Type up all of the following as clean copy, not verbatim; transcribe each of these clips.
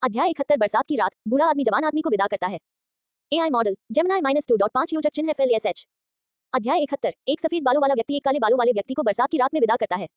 अध्याय 71 बरसात की रात। बूढ़ा आदमी जवान आदमी को विदा करता है। एआई मॉडल जेमिनी -2.5 योजक चिन्ह FLSH। अध्याय 71। एक सफेद बालों वाला व्यक्ति एक काले बालों वाले व्यक्ति को बरसात की रात में विदा करता है।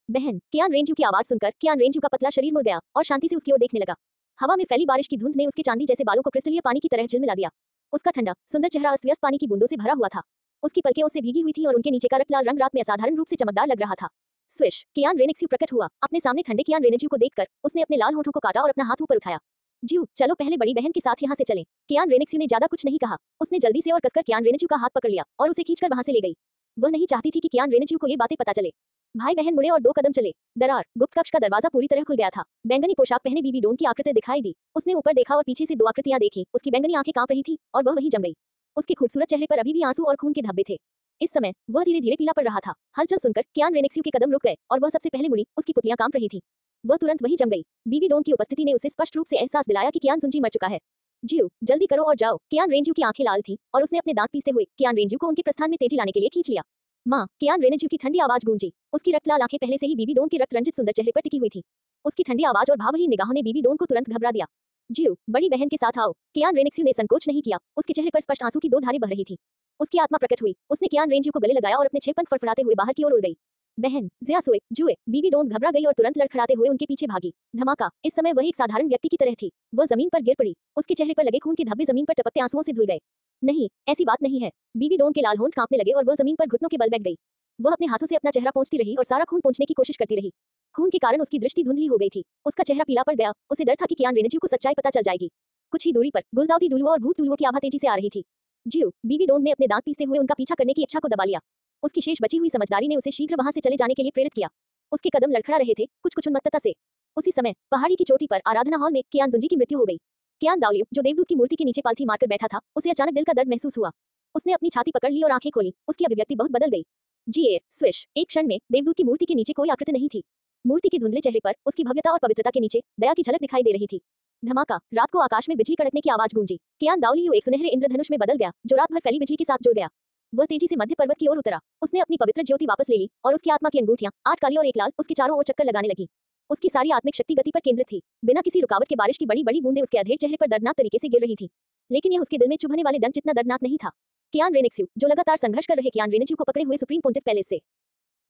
बहन, कियान रेंजू की आवाज सुनकर कियान रेंजू का पतला शरीर मुड़ गया और शांति से उसकी ओर देखने लगा। हवा में फैली बारिश की धुंध ने उसके चांदी जैसे बालों को क्रिस्टलीय पानी की तरह झिलमिला दिया। उसका ठंडा सुंदर चेहरा अस्त व्यस्त पानी की बूंदों से भरा हुआ था। उसकी पलकें उससे भीगी हुई थी और उनके नीचे का रक्त लाल रंग रात में असाधारण रूप से चमकदार लग रहा था। स्विश, कियान रेनेक्स्यू प्रकट हुआ। अपने सामने ठंडे कियान रेनेक्स्यू को देखकर उसने अपने लाल होठों को काटा और अपना हाथ ऊपर उठाया। जीव, चलो पहले बड़ी बहन के साथ यहाँ से चलें। कियान रेनेक्स्यू ने ज्यादा कुछ नहीं कहा। उसने जल्दी से और कसकर कियान रेनेक्स्यू का हाथ पकड़ लिया और उसे खींचकर वहां से ले गई। वह नहीं चाहती थी कि कियान रेनेक्स्यू को ये बातें पता चले। भाई बहन मुड़े और 2 कदम चले। दरार, गुप्त कक्ष का दरवाजा पूरी तरह खुल गया था। बैंगनी पोशाक पहने बीबी डोन की आकृति दिखाई दी। उसने ऊपर देखा और पीछे से 2 आकृतियां देखी। उसकी बैंगनी आंखें कांप रही थी और वह वहीं जम गई। उसके खूबसूरत चेहरे पर अभी भी आंसू और खून के धब्बे थे। इस समय वह धीरे धीरे पीला पड़ रहा था। हलचल सुनकर कियान रेनेक्स्यू के कदम रुक गए और वह सबसे पहले मुड़ी। उसकी पुतलियां कांप रही थी। वह तुरंत वहीं जम गई। बीबी डोन की उपस्थिति ने उसे स्पष्ट रूप से एहसास दिलाया कि कियान सुंजी मर चुका है। जीव, जल्दी करो और जाओ। कियान रेंजू की आंखें लाल थी और उसने अपने दांत पीसते हुए कियान रेंजू को उनके प्रस्थान में तेजी लाने के लिए खींच लिया। माँ, कियान रेनेक्स्यू की ठंडी आवाज गूंजी। उसकी रक्तलाल आंखें पहले से ही बीबी डोन के रक्त रंजित सुंदर चेहरे पर टिकी हुई थी। उसकी ठंडी आवाज और भावहीन निगाहों ने बीबी डोन को तुरंत घबरा दिया। जीव, बड़ी बहन के साथ आओ। कियान रेनेक्स्यू ने संकोच नहीं किया। उसके चेहरे पर स्पष्ट आंसू की 2 धारें बह रही थी। उसकी आत्मा प्रकट हुई। उसने कियान रेंजू को गले लगाया और अपने 6 पंख फड़फड़ाते हुए बाहर की ओर उड़ गई। बहन, जिया सोए, जुए। बीबी डोन घबरा गई और तुरंत लड़खड़ाते हुए उनके पीछे भागी। धमाका। इस समय वह एक साधारण व्यक्ति की तरह थी। वह जमीन पर गिर पड़ी। उसके चेहरे पर लगे खून के धब्बे जमीन पर टपकते आंसुओं से धुल गए। नहीं, ऐसी बात नहीं है। बीबी डोन के लाल होंठ कांपने लगे और वह जमीन पर घुटनों के बल बैठ गई। वह अपने हाथों से अपना चेहरा पोंछती रही और सारा खून पोंछने की कोशिश करती रही। खून के कारण उसकी दृष्टि धुंधली हो गई थी। उसका चेहरा पीला पड़ गया। उसे डर था कि कियान रेनेक्स्यू को सच्चाई पता चल जाएगी। कुछ ही दूरी पर गुलदाउदी डुलुओं और भूत डुलुओं की आभा तेजी से आ रही थी। जीव, बीबी डोन ने अपने दांत पीसते हुए उनका पीछा करने की इच्छा को दबा लिया। उसकी शेष बची हुई समझदारी ने उसे शीघ्र वहां से चले जाने के लिए प्रेरित किया। उसके कदम लड़खड़ा रहे थे, कुछ उन्मत्तता से। उसी समय पहाड़ी की चोटी पर आराधना हॉल में कियान जुंजी की मृत्यु हो गई। कियान दाओलियो, जो देवदूत की मूर्ति के नीचे पालथी मारकर बैठा था, उसे अचानक दिल का दर्द महसूस हुआ। उसने अपनी छाती पकड़ ली और आंखें खोली। उसकी अभिव्यक्ति बहुत बदल गई। जी स्विश। एक क्षण में देवदूत की मूर्ति के नीचे कोई आकृति नहीं थी। मूर्ति के धुंधले चेहरे पर उसकी भव्यता और पवित्रता के नीचे दया की झलक दिखाई दे रही थी। धमाका। रात को आकाश में बिजली कड़कने की आवाज गूंजी। कियान दाओलियो एक सुनहरे इंद्रधनुष में बदल गया, जो रात भर फैली बिजली के साथ जुड़ गया। वह तेजी से मध्य पर्वत की ओर उतरा। उसने अपनी पवित्र ज्योति वापस ले ली और उसकी आत्मा की अंगूठियां, 8 काली और 1 लाल, उसके चारों ओर चक्कर लगाने लगी। उसकी सारी आत्मिक शक्ति गति पर केंद्रित थी। बिना किसी रुकावट के बारिश की बड़ी बड़ी बूंदें उसके अधेड़ चेहरे पर दर्दनाक तरीके से गिर रही थी। लेकिन यह उसके दिल में चुभने वाले दंड जितना दर्दनाक नहीं था। कियान रेनेक्स्यू, जो लगातार संघर्ष कर रहे कियान रेनेक्स्यू को पकड़े हुए सुप्रीम पोंटिफ पैलेस से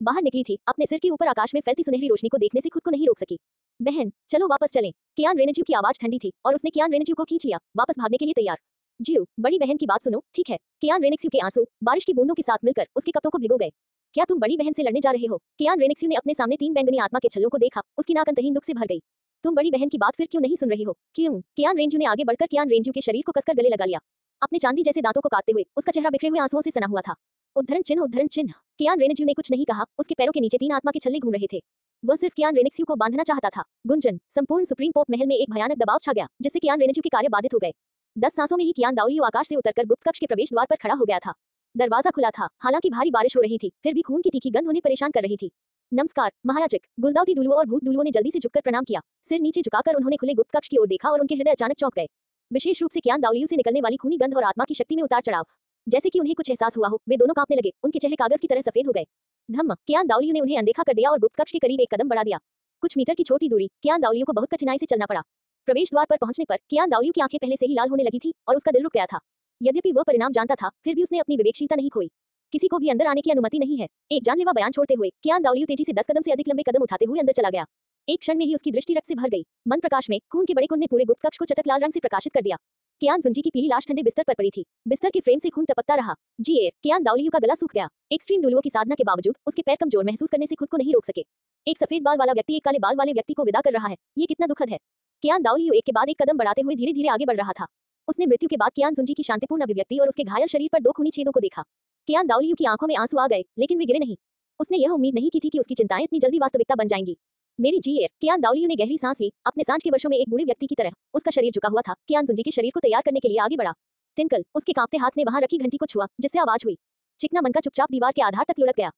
बाहर निकली थी, अपने सिर के ऊपर आकाश में फैलती सुनहरी रोशनी को देखने से खुद को नहीं रोक सकी। बहन, चलो वापस चलें। कियान रेनेक्स्यू की आवाज ठंडी थी और उसने कियान रेनेक्स्यू को खींच लिया, वापस भागने के लिए तैयार। जीव, बड़ी बहन की बात सुनो, ठीक है। कियान रेनेक्स्यू के आंसू बारिश की बूंदों के साथ मिलकर उसके कपड़ों को भिगो गए। क्या तुम बड़ी बहन से लड़ने जा रहे हो? कियान रेनेक्स्यू ने अपने सामने 3 बैंगनी आत्मा के छल्लों को देखा। उसकी नाक अंतहीन दुख से भर गई। तुम बड़ी बहन की बात फिर क्यों नहीं सुन रही हो? क्यों? कियान रेंजू ने आगे बढ़कर कियान रेंजू के शरीर को कसकर गले लगा लिया। अपने चांदी जैसे दांतों को काटते हुए उसका चेहरा बिखरे हुए आंसुओं से सना हुआ था। उद्धरण चिन्ह, उद्धरण चिन्ह। कियान रेनेक्स्यू ने कुछ नहीं कहा। उसके पैरों के नीचे 3 आत्मा के छल्ले घूम रहे थे। वह सिर्फ कियान रेनेक्स्यू को बांधना चाहता था। गुंजन। संपूर्ण सुप्रीम पोप महल में एक भयानक दबाव छा गया, जिससे कियान रेनेक्स्यू के कार्य बाधित हो गए। 10 सांसों में ही कियान दाओलियो आकाश से उतरकर गुप्त कक्ष के प्रवेश द्वार पर खड़ा हो गया था। दरवाजा खुला था। हालांकि भारी बारिश हो रही थी, फिर भी खून की तीखी गंध उन्हें परेशान कर रही थी। नमस्कार महायाजक। गुलदाउदी डुलुओं और भूत डुलुओं ने जल्दी से झुककर प्रणाम किया। सिर नीचे झुकाकर उन्होंने खुले गुप्त कक्ष की ओर देखा और उनके हृदय अचानक चौंक गए। विशेष रूप से कियान दाओलियो से निकलने वाली खूनी गंध और आत्मा की शक्ति में उतार चढ़ाव, जैसे कि उन्हें कुछ एहसास हुआ हो। वे दोनों कांपने लगे। उनके चेहरे कागज की तरह सफेद हो गए। धम्म। कियान दाओलियो ने उन्हें अनदेखा कर दिया और गुप्त कक्ष के करीब एक कदम बढ़ा दिया। कुछ मीटर की छोटी दूरी कियान दाओलियो को बहुत कठिनाई से चलना पड़ा। प्रवेश द्वार पर पहुंचने पर कियान दाओलियो की आंखें पहले से ही लाल होने लगी थी और उसका दिल रुक गया था। यद्यपि वह परिणाम जानता था, फिर भी उसने अपनी विवेकशीलता नहीं खोई। किसी को भी अंदर आने की अनुमति नहीं है। एक जानलेवा बयान छोड़ते हुए कियान दाओलियो तेजी से 10 कदम से अधिक लंबे कदम उठाते हुए अंदर चला गया। एक क्षण में ही उसकी दृष्टि रक्त से भर गई। मन प्रकाश में खून के बड़े कुंड ने पूरे गुप्त कक्ष को चटक लाल रंग से प्रकाशित कर दिया। कियान जुंजी की पीली लाश ठंडे बिस्तर पर पड़ी थी। बिस्तर के फ्रेम से खून टपकता रहा। कियान दाओलियो का गला सूख गया। एक्सट्रीम डुलुओं की साधना के बावजूद उसके पैर कमजोर महसूस करने से खुद को नहीं रोक सके। एक सफेद बाल वाला व्यक्ति एक काले बाल वाले व्यक्ति को विदा कर रहा है। ये कितना दुखद है। कियान दाओलियो एक के बाद एक कदम बढ़ाते हुए धीरे धीरे आगे बढ़ रहा था। उसने मृत्यु के बाद कियान जुंजी की शांतिपूर्ण अभिव्यक्ति और उसके घायल शरीर पर 2 खूनी छेदों को देखा। कियान दाओलियो की आंखों में आंसू आ गए, लेकिन वे गिरे नहीं। उसने यह उम्मीद नहीं की थी कि उसकी चिंताएं इतनी जल्दी वास्तविकता बन जाएंगी। मेरी कियान दाओलियो ने गहरी सांस ली। अपने सांझ के वर्षों में एक बूढ़े व्यक्ति की तरह उसका शरीर झुका हुआ था। कियान जुंजी के शरीर को तैयार करने के लिए आगे बढ़ा। टिंकल। उसके कांपते हाथ ने वहां रखी घंटी को छुआ, जिससे आवाज हुई। चिकना मन का चुपचाप दीवार के आधार तक लुढ़क गया।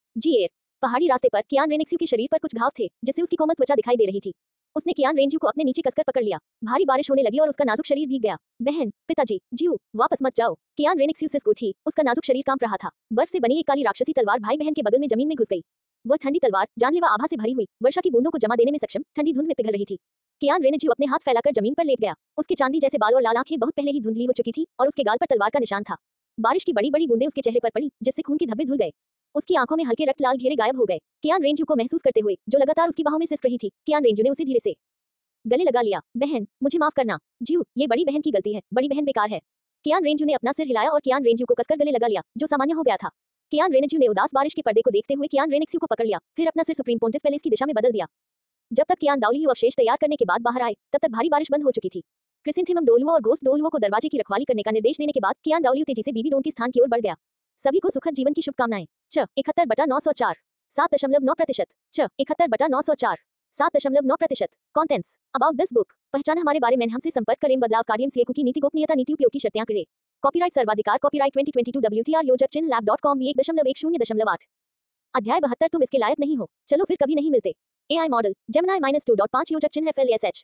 पहाड़ी रास्ते पर कियान रेनेक्स्यू के शरीर पर कुछ घाव थे, जिससे उसकी कोमल त्वचा दिखाई दे रही थी। उसने कियान रेंजू को अपने नीचे कसकर पकड़ लिया। भारी बारिश होने लगी और उसका नाजुक शरीर भीग गया। बहन, पिताजी, जीव, वापस मत जाओ। कियान रेनेक्स्यू से उठी। उसका नाजुक शरीर कांप रहा था। बर्फ से बनी एक काली राक्षसी तलवार भाई बहन के बगल में जमीन में घुस गई। वह ठंडी तलवार जानलेवा आभा से भरी हुई वर्षा की बूंदों को जमा देने में सक्षम ठंडी धुंध में पिघल रही थी। कियान रेनेज्यू अपने हाथ फैलाकर जमीन पर लेट गया। उसके चांदी जैसे बाल और लाल आंखें बहुत पहले ही धुंधली हो चुकी थी और उसके गाल पर तलवार का निशान था। बारिश की बड़ी बड़ी बूंदें उसके चेहरे पर पड़ी, जिससे खून के धब्बे धुल गए। उसकी आंखों में हल्के रक्त लाल घेरे गायब हो गए। कियान रेनेज्यू को महसूस करते हुए, जो लगातार उसकी बाहों में सिसक रही थी, कियान रेनेज्यू ने उसे धीरे से गले लगा लिया। बहन, मुझे माफ करना। ज्यू, ये बड़ी बहन की गलती है, बड़ी बहन बेकार है। कियान रेनेज्यू ने अपना सिर हिलाया और कियान रेनेज्यू को कसकर गले लगा लिया, जो सामान्य हो गया था। कियान रेनेज्यू ने उदास बारिश के पर्दे को देखते हुए कियान रेनेक्स्यू को पकड़ लिया, फिर अपना सिर सुप्रीम पोंटिफ पैलेस की दिशा में बदल दिया। जब तक कियान दाओलियू अवशेष तैयार करने के बाद बाहर आए, तब तक भारी बारिश बंद हो चुकी थी। क्रिसेंथेमम डोलुओ और गोस्ट डोलुओ को दरवाजे की रखवाली करने का निर्देश देने के बाद कियान दाओलियू तेजी से बीबी डोन के स्थान की ओर बढ़ गया। सभी को सुखद जीवन की शुभकामनाएं। 71/904 7.9%। 71/904 7.9%। Contents about this book. पहचान हमारे बारे में हमसे संपर्क करें। बदलाव कार्य सीएकू की नीति गोपनीयता नीति उपयोग की शर्तें करें। कॉपीराइट सर्वाधिकार कॉपीराइट 2022 WTR योजक चिन्ह lab.com 1.10.8। अध्याय 72 तुम इसके लायक नहीं हो, चलो फिर कभी नहीं मिलते। AI मॉडल जेमिनी -2.5 योजक चिन्ह FLSH।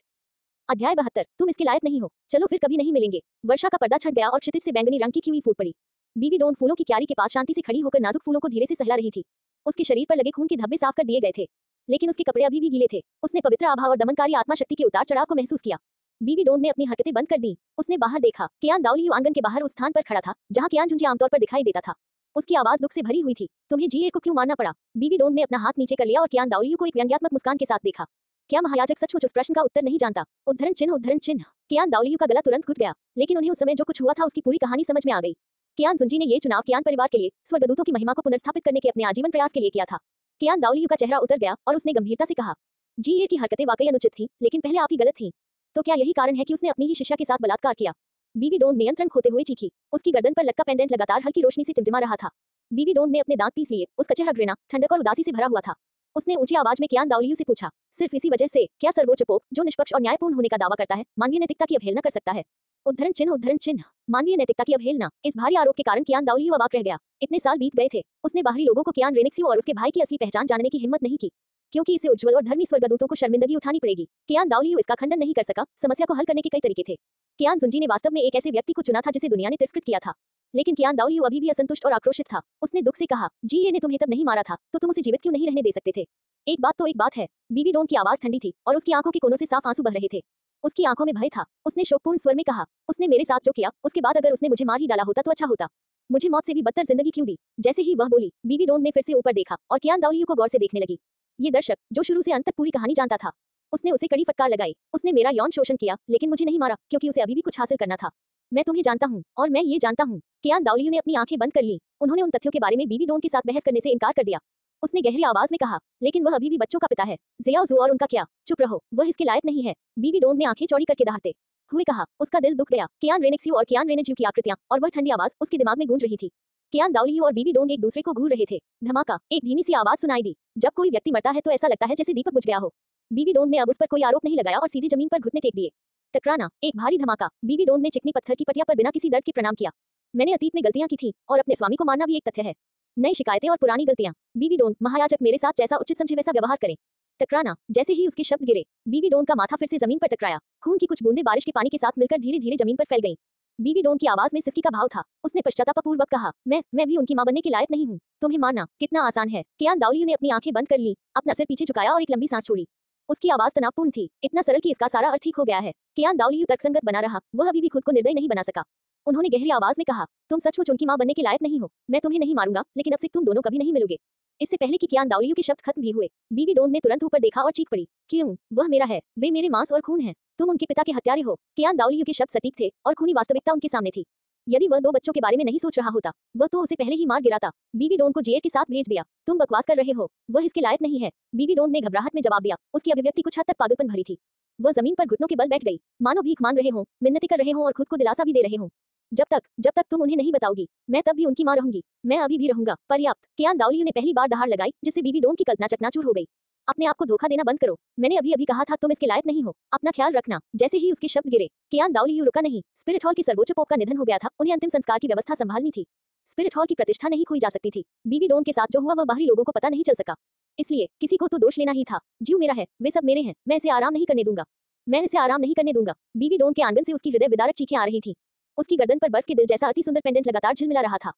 अध्याय 72 तुम इसके लायक नहीं हो, चलो फिर कभी नहीं मिलेंगे। वर्षा का पर्दा छट गया और क्षितिज से बैंगनी रंग की खिली फूट पड़ी। बीबी डोन फूलों की क्यारी के पास शांति से खड़ी होकर नाजुक फूलों को धीरे से सहला रही थी। उसके शरीर पर लगे खून के धब्बे साफ कर दिए गए थे, लेकिन उसके कपड़े अभी भी गीले थे। उसने पवित्र आभा और दमनकारी आत्मा शक्ति के उतार चढ़ाव को महसूस किया। बीबी डोन ने अपनी हरकतें बंद कर दी। उसने बाहर देखा। कियान दाओलियू आंगन के बाहर उस स्थान पर खड़ा था जहां कियान जुंजी आमतौर पर दिखाई देता था। उसकी आवाज दुख से भरी हुई थी। तुम्हें जीए को क्यों मारना पड़ा? बीबी डोन ने अपना हाथ नीचे कर लिया और कियान दाओलियू को एक व्यंग्यात्मक मुस्कान के साथ देखा। क्या महायाजक सचमुच उस प्रश्न का उत्तर नहीं जानता? उद्धरण चिन्ह उद्धरण चिन्ह। कियान दाओलियू का गला तुरंत घुट गया, लेकिन उन्हें उस समय जो कुछ हुआ था उसकी पूरी कहानी समझ में आ गई। कियान जुंजी ने ये चुनाव कियान परिवार के लिए स्वर्गदूतों की महिमा को पुनर्स्थापित करने के अपने आजीवन प्रयास के लिए किया था। कियान दाओलियू का चेहरा उतर गया और उसने गंभीरता से कहा, जीए की हरकतें वाकई अनुचित थी, लेकिन पहले आप ही गलत थी। तो क्या यही कारण है कि उसने अपनी ही शिष्या के साथ बलात्कार किया? बीबी डोन नियंत्रण खोते हुए चीखी। उसकी गर्दन पर लटका पेंडेंट लगातार हल्की रोशनी से टिमटिमा रहा था। बीबी डोन ने अपने दांत पीस लिए। उसका चेहरा घृणा, ठंडक और उदासी से भरा हुआ था। उसने ऊंची आवाज में कियान दाओलियू से पूछा, सिर्फ इसी वजह से क्या सर्वोच्च पोप, जो निष्पक्ष और न्यायपूर्ण होने का दावा करता है, मानवीय नैतिकता की अवहेलना कर सकता है? उद्धरण चिन्ह उद्धरण चिन्ह। मानवीय नैतिकता की अवहेलना। इस भारी आरोप के कारण कियान दाओलियू अवाक रह गया। इतने साल बीत गए थे, उसने बाहरी लोगों को कियान रेनेक्स्यू और उसके भाई की असली पहचान जानने की हिम्मत नहीं की, क्योंकि इसे उज्जवल और धर्मी स्वर्गदूतों को शर्मिंदगी उठानी पड़ेगी। कियान दाओलियू इसका खंडन नहीं कर सका। समस्या को हल करने के कई तरीके थे। कियान जुंजी ने वास्तव में एक ऐसे व्यक्ति को चुना था जिसे दुनिया ने तिरस्कृत किया था, लेकिन कियान दाओलियू अभी भी असंतुष्ट और आक्रोशित था। उसने दुख से कहा, जीए ने तुम्हें तब नहीं मारा था, तो तुम उसे जीवित क्यों नहीं रहने दे सकते थे? एक बात है। बीबी डोन की आवाज ठंडी थी और उसकी आंखों के कोनों से साफ आंसू बह रहे थे। उसकी आंखों में भय था। उसने शोकपूर्ण स्वर में कहा, उसने मेरे साथ जो किया, उसके बाद अगर उसने मुझे मार ही डाला होता तो अच्छा होता। मुझे मौत से भी बदतर जिंदगी क्यों दी? जैसे ही वह बोली, बीबी डोन ने फिर से ऊपर देखा और कियान दाओलियू को गौर से देखने लगी। ये दर्शक, जो शुरू से अंत तक पूरी कहानी जानता था, उसने उसे कड़ी फटकार लगाई। उसने मेरा यौन शोषण किया, लेकिन मुझे नहीं मारा, क्योंकि उसे अभी भी कुछ हासिल करना था। मैं तुम्हें जानता हूँ और मैं ये जानता हूँ। कियान दाओलियू ने अपनी आंखें बंद कर ली। उन्होंने उन तथ्यों के बारे में बीबी डोन के साथ बहस करने से इनकार कर दिया। उसने गहरी आवाज में कहा, लेकिन वह अभी भी बच्चों का पिता है। ज़ियाओ ज़ू और उनका क्या? चुप रहो, वह इसके लायक नहीं है। बीबी डोन ने आंखें चौड़ी करके दहाड़ते हुए कहा। उसका दिल दुख गया। कियान रेनेक्स्यू और कियान रेनेज्यू की आकृतियां और वह ठंडी आवाज उसके दिमाग में गूंज रही थी। कियान दाओलियू और बीबी डोन एक दूसरे को घूर रहे थे। धमाका, एक धीमी सी आवाज सुनाई दी। जब कोई व्यक्ति मरता है तो ऐसा लगता है जैसे दीपक बुझ गया हो। बीबी डोन ने अब उस पर कोई आरोप नहीं लगाया और सीधे जमीन पर घुटने टेक दिए। टकराना, एक भारी धमाका। बीबी डोन ने चिकनी पत्थर की पटिया पर बिना किसी दर्द के प्रणाम किया। मैंने अतीत में गलतियां की थी और अपने स्वामी को मारना भी एक तथ्य है। नई शिकायतें और पुरानी गलतियां। बीबी डोन, महायाजक मेरे साथ जैसा उचित समझे वैसा व्यवहार करें। टकराना, जैसे ही उसके शब्द गिरे, बीबी डोन का माथा फिर से जमीन पर टकराया। खून की कुछ बूंदें बारिश के पानी के साथ मिलकर धीरे धीरे जमीन पर फैल गईं। बीबी डोन की आवाज में सिसकी का भाव था। उसने पश्चातापपूर्वक कहा, मैं भी उनकी मां बनने के लायक नहीं हूँ। तुम्हें मारना कितना आसान है। कियान दाओलियू ने अपनी आंखें बंद कर ली, अपना सिर पीछे झुकाया और एक लंबी सांस छोड़ी। उसकी आवाज तनावपूर्ण थी, इतना सरल कि इसका सारा अर्थ ठीक हो गया है। कियान दाओलियू तर्कसंगत बना रहा, वह अभी भी खुद को निर्दयी नहीं बना सका। उन्होंने गहरी आवाज में कहा, तुम सचमुच उनकी मां बनने के लायक नहीं हो। मैं तुम्हें नहीं मारूंगा, लेकिन अब से तुम दोनों कभी नहीं मिलोगे। इससे पहले कि कियान दाओलियू के शब्द खत्म भी हुए, बीबी डोन ने तुरंत ऊपर देखा और चीख पड़ी, क्यों? वह मेरा है, वे मेरे मांस और खून हैं। तुम उनके पिता के हत्यारे हो। कियान दाओलियू के शब्द सटीक थे और खूनी वास्तविकता उनके सामने थी। यदि वह 2 बच्चों के बारे में नहीं सोच रहा होता, वह तो उसे पहले ही मार गिराता। बीबी डोन को जेल के साथ भेज दिया। तुम बकवास कर रहे हो, वह इसके लायक नहीं है। बीबी डोन ने घबराहट में जवाब दिया। उसकी अभिव्यक्ति कुछ हद तक पागलपन भरी थी। वह जमीन पर घुटनों के बल बैठ गई, मानो भीख मांग रहे हो, मिन्नती कर रहे हो और खुद को दिलासा भी दे रहे हो। जब तक तुम उन्हें नहीं बताओगी, मैं तब भी उनकी मां रहूंगी। मैं अभी भी रहूंगा। पर्याप्त। कियान दाओलियू ने पहली बार दहाड़ लगाई, जिससे बीबी डोन की कल्पना चकनाचूर हो गई। अपने आप को धोखा देना बंद करो। मैंने अभी कहा था तुम इसके लायक नहीं हो। अपना ख्याल रखना। जैसे ही उसके शब्द गिरे, कियान दाओलियू रुका नहीं। स्पिरिट हॉल के सर्वोच्च पोप का निधन हो गया था। उन्हें अंतिम संस्कार की व्यवस्था संभालनी थी। स्पिरिट हॉल की प्रतिष्ठा नहीं खोई जा सकती थी। बीबी डोन के साथ जो हुआ वह बाहरी लोगों को पता नहीं चल सका, इसलिए किसी को तो दोष लेना ही था। जीव मेरा है, वे सब मेरे हैं। मैं इसे आराम नहीं करने दूंगा। बीबी डोन के आंगन से उसकी हृदय विदारक चीखें आ रही थी। उसकी गर्दन पर बर्फ के दिल जैसा अति सुंदर पेंडेंट लगातार झिलमिला रहा था।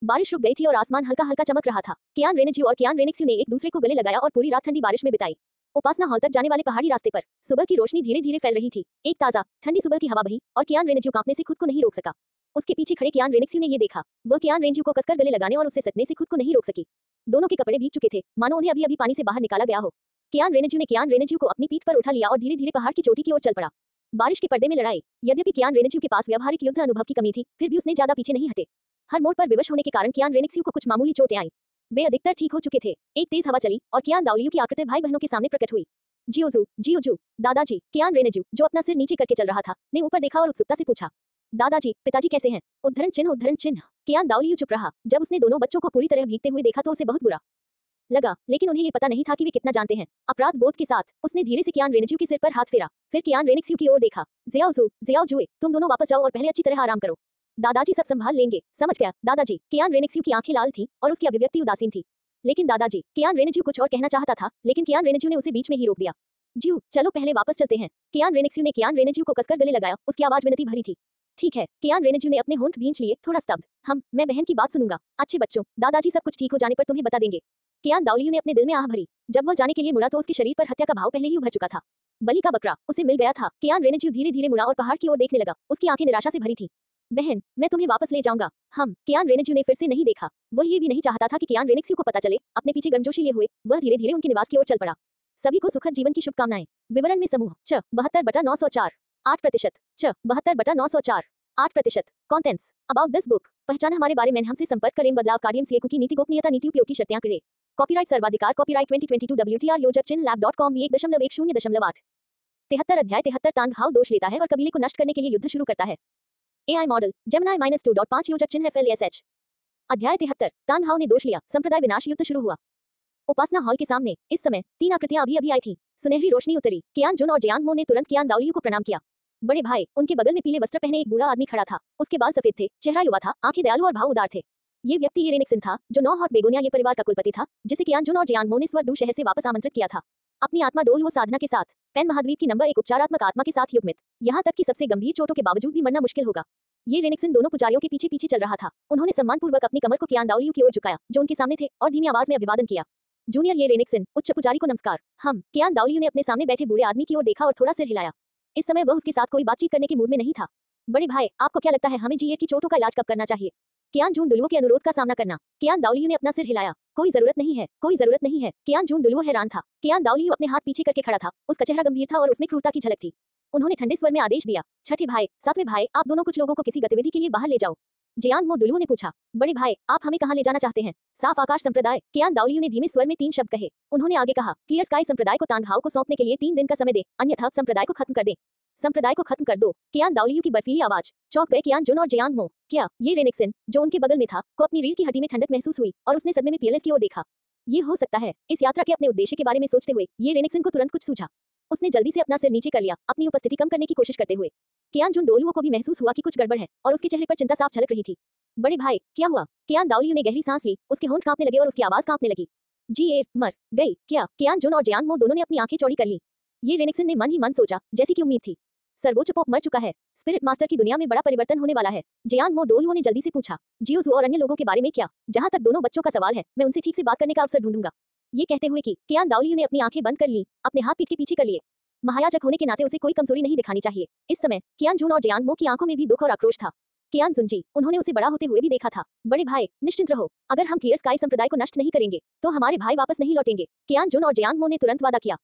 बारिश रुक गई थी और आसमान हल्का हल्का चमक रहा था। कियान रेनेज्यू और कियान रेनेक्स्यू ने एक दूसरे को गले लगाया और पूरी रात ठंडी बारिश में बिताई। उपासना हॉल तक जाने वाले पहाड़ी रास्ते पर सुबह की रोशनी धीरे धीरे फैल रही थी। एक ताजा ठंडी सुबह की हवा बही और कियान रेनेज्यू कांपने से खुद को नहीं रोक सका। उसके पीछे खड़े कियान रेनेक्स्यू ने ये देखा। वह कियान रेनेज्यू को कसकर गले लगाने और उससे सटने से खुद को नहीं रोक सकी। दोनों के कपड़े भीग चुके थे, मानो उन्हें अभी अभी पानी से बाहर निकाला गया हो। कियान रेनेज्यू को अपनी पीठ पर उठा लिया और धीरे धीरे पहाड़ की चोटी की ओर चल पड़ा। बारिश के पर्दे में लड़ाई। यद्यपि कियान रेनेज्यू के पास व्यावहारिक युद्ध अनुभव की कमी थी, फिर भी उसने ज्यादा पीछे नहीं हटे। हर मोड़ पर विवश होने के कारण कियान रेनेक्स्यू को कुछ मामूली चोटें आई। वे अधिकतर ठीक हो चुके थे। एक तेज हवा चली और कियान दाओलियू की आकृति भाई बहनों के सामने प्रकट हुई। जियोजू, दादाजी। कियान रेनेज्यू, जो अपना सिर नीचे करके चल रहा था, ने ऊपर देखा और उत्सुकता से पूछा, दादाजी, पिताजी कैसे हैं? उद्धरण चिन्ह। कियान दाओलियू चुप रहा। जब उसने दोनों बच्चों को पूरी तरह भीगते हुए देखा तो उसे बहुत बुरा लगा, लेकिन उन्हें ये पता नहीं था कि वे कितना जानते हैं। अपराध बोध के साथ उसने धीरे से कियान रेनेज्यू के सिर पर हाथ फेरा, फिर कियान रेनेक्स्यू की ओर देखा। ज़ियाओजुए, तुम दोनों वापस जाओ और पहले अच्छी तरह आराम करो। दादाजी सब संभाल लेंगे। समझ गया दादाजी। कियान रेनेक्स्यू की आंखें लाल थीं और उसकी अभिव्यक्ति उदासीन थी। लेकिन दादाजी, कियान रेनेज्यू कुछ और कहना चाहता था, लेकिन कियान रेनेज्यू ने उसे बीच में ही रोक दिया। चलो पहले वापस चलते हैं। कियान रेनेक्स्यू ने कियान रेनेज्यू को कसकर गले लगाया। उसकी आवाज विनती भरी थी। ठीक है। कियान रेनेज्यू ने अपने होंठ भींच लिए, थोड़ा स्तब्ध। मैं बहन की बात सुनूंगा। अच्छे बच्चों, दादाजी सब कुछ ठीक हो जाने पर तुम्हें बता देंगे। कियान दाओलियू ने अपने दिल में आह भरी। जब वह जाने के लिए मुड़ा तो उसके शरीर पर हत्या का भाव पहले ही उभर चुका था। बलि का बकरा उसे मिल गया था। कियान रेनेज्यू धीरे धीरे मुड़ा और पहाड़ की ओर देखने लगा। उसकी आंखें निराशा से भरी थी। बहन, मैं तुम्हें वापस ले जाऊंगा। कियान रेनेज्यू ने फिर से नहीं देखा। वह ये भी नहीं चाहता था कि कियान रेनेक्स्यू को पता चले। अपने पीछे गर्मजोशी लिए हुए वह धीरे धीरे उनके निवास की ओर चल पड़ा। सभी को सुखद जीवन की शुभकामनाएं। विवरण में समूह 72/904 8%। 72/904 8%। Contents about this book. पहचान हमारे बारे में हमसे संपर्क करें। बदलाव कार्य सीए की नीति गोपनीयता नीति उपयोग की शर्तें करें। कॉपीराइट सर्वाधिकार कॉपीराइट 2022 WTR योजक चिन्ह lab.com 1.10.8 73 अध्याय 73 तानघाव दोष लेता है और कबीले को नष्ट करने के लिए युद्ध शुरू करता है। AI मॉडल जेमिनी -2.5 योजक चिन्ह FLSH। अध्याय 73 तानघाव ने दोष लिया। संप्रदाय विनाश युद्ध शुरू हुआ। उपासना हॉल के सामने इस समय 3 आकृतियां अभी आई थीं। सुनहरी रोशनी उतरी। कियान जुन और जियांग मो ने तुरंत कियान दाओलियू को प्रणाम किया। बड़े भाई, उनके बगल में पीले वस्त्र पहने एक बूढ़ा आदमी खड़ा था। उसके बाल सफेद थे, चेहरा युवा था, आंखें दयालु और भाव उदार थे। ये व्यक्ति ये रेनेक्सन था, जो नौ हॉट बेगोनिया ये परिवार का कुलपति था, जिसे कियान जुन और जियांग मो ने स्वर्डू शहर से वापस आमंत्रित किया था। अपनी आत्मा डोल वो साधना के साथ, पेन महाद्वीप की नंबर 1 उपचारात्मक आत्मा के साथ युग्मित। यहाँ तक कि सबसे गंभीर चोटों के बावजूद भी मरना मुश्किल होगा। ये रेनेक्सन दोनों पुजारियों के पीछे पीछे चल रहा था। उन्होंने सम्मानपूर्वक अपनी कमर को कियान दाओलियू की ओर झुकाया, जो उनके सामने थे, और धीमी आवाज में अभिवादन किया। जूनियर ये रेनेक्सन, उच्च पुजारी को नमस्कार। कियान दाओलियू ने अपने सामने बैठे बूढ़े आदमी की ओर देखा और थोड़ा सिर हिलाया। इस समय वह उसके साथ कोई बातचीत करने के मूड में नहीं था। बड़े भाई, आपको क्या लगता है हमें जी की चोटों का इलाज कब करना चाहिए? कियान जून डुलुओ के अनुरोध का सामना करना। कियान दाओलियू ने अपना सिर हिलाया। कोई जरूरत नहीं है, कोई जरूरत नहीं है। कियान जून डुलुओ हैरान था। कियान दाओलियू अपने हाथ पीछे करके खड़ा था। उसका चेहरा गंभीर था और उसमें क्रूरता की झलक थी। उन्होंने ठंडे स्वर में आदेश दिया, छठे भाई, सातवें भाई, आप दोनों कुछ लोगों को किसी गतिविधि के लिए बाहर ले जाओ। जियांग मो डुलुओ ने पूछा, बड़े भाई, आप हमें कहां ले जाना चाहते हैं? साफ आकाश संप्रदाय। कियान दाओलियू ने धीमे स्वर में 3 शब्द कहे। उन्होंने आगे कहा, क्लियर स्काई संप्रदाय को तानघाव को सौंपने के लिए 3 दिन का समय दे, अन्यथा संप्रदाय को खत्म कर दे। संप्रदाय को खत्म कर दो। कियान दाओलियू की बर्फीली आवाज। चौंक गए कियान जुन और जियांग मो। क्या ये रेनेक्सन, जो उनके बगल में था, को अपनी रीढ़ की हड्डी में ठंडक महसूस हुई और उसने सदमे में पीएलएस की ओर देखा। ये हो सकता है। इस यात्रा के अपने उद्देश्य के बारे में सोचते हुए ये रेनेक्सन को तुरंत कुछ सूझा। उसने जल्दी से अपना सिर नीचे कर लिया, अपनी उपस्थिति कम करने की कोशिश करते हुए। कियान जुन डोलुओ को भी महसूस हुआ कि कुछ गड़बड़ है और उसके चेहरे पर चिंता साफ झलक रही थी। बड़े भाई, क्या हुआ? कियान दाओलियू ने गहरी सांस ली। उसके होंठ कांपने लगे और उसकी आवाज कांपने लगी। मर गई क्या? कियान जुन और जियांग मो दोनों ने अपनी आंखें चौड़ी कर ली। ये रेनेक्सन ने मन ही मन सोचा, जैसी कि उम्मीद थी। सर्वोच्च पोप मर चुका है। स्पिरिट मास्टर की दुनिया में बड़ा परिवर्तन होने वाला है। जियांग मो डोलुओ ने जल्दी से पूछा, जियोजू और अन्य लोगों के बारे में क्या? जहां तक दोनों बच्चों का सवाल है, मैं उनसे ठीक से बात करने का अवसर ढूंढूंगा। ये कहते हुए कि कियान दाओलियू ने अपनी आंखें बंद कर ली, अपने हाथ पीठ के पीछे कर लिए। महायाजक होने के नाते उसे कोई कमजोरी नहीं दिखानी चाहिए। इस समय कियान जुन और जियांग मो की आंखों में भी दुख और आक्रोश था। कियान जुनजी, उन्होंने उसे बड़ा होते हुए भी देखा था। बड़े भाई, निश्चिंत रहो, अगर हम क्लियर स्काई संप्रदाय को नष्ट नहीं करेंगे तो हमारे भाई वापस नहीं लौटेंगे। कियान जुन और जियांग मो ने तुरंत वादा किया।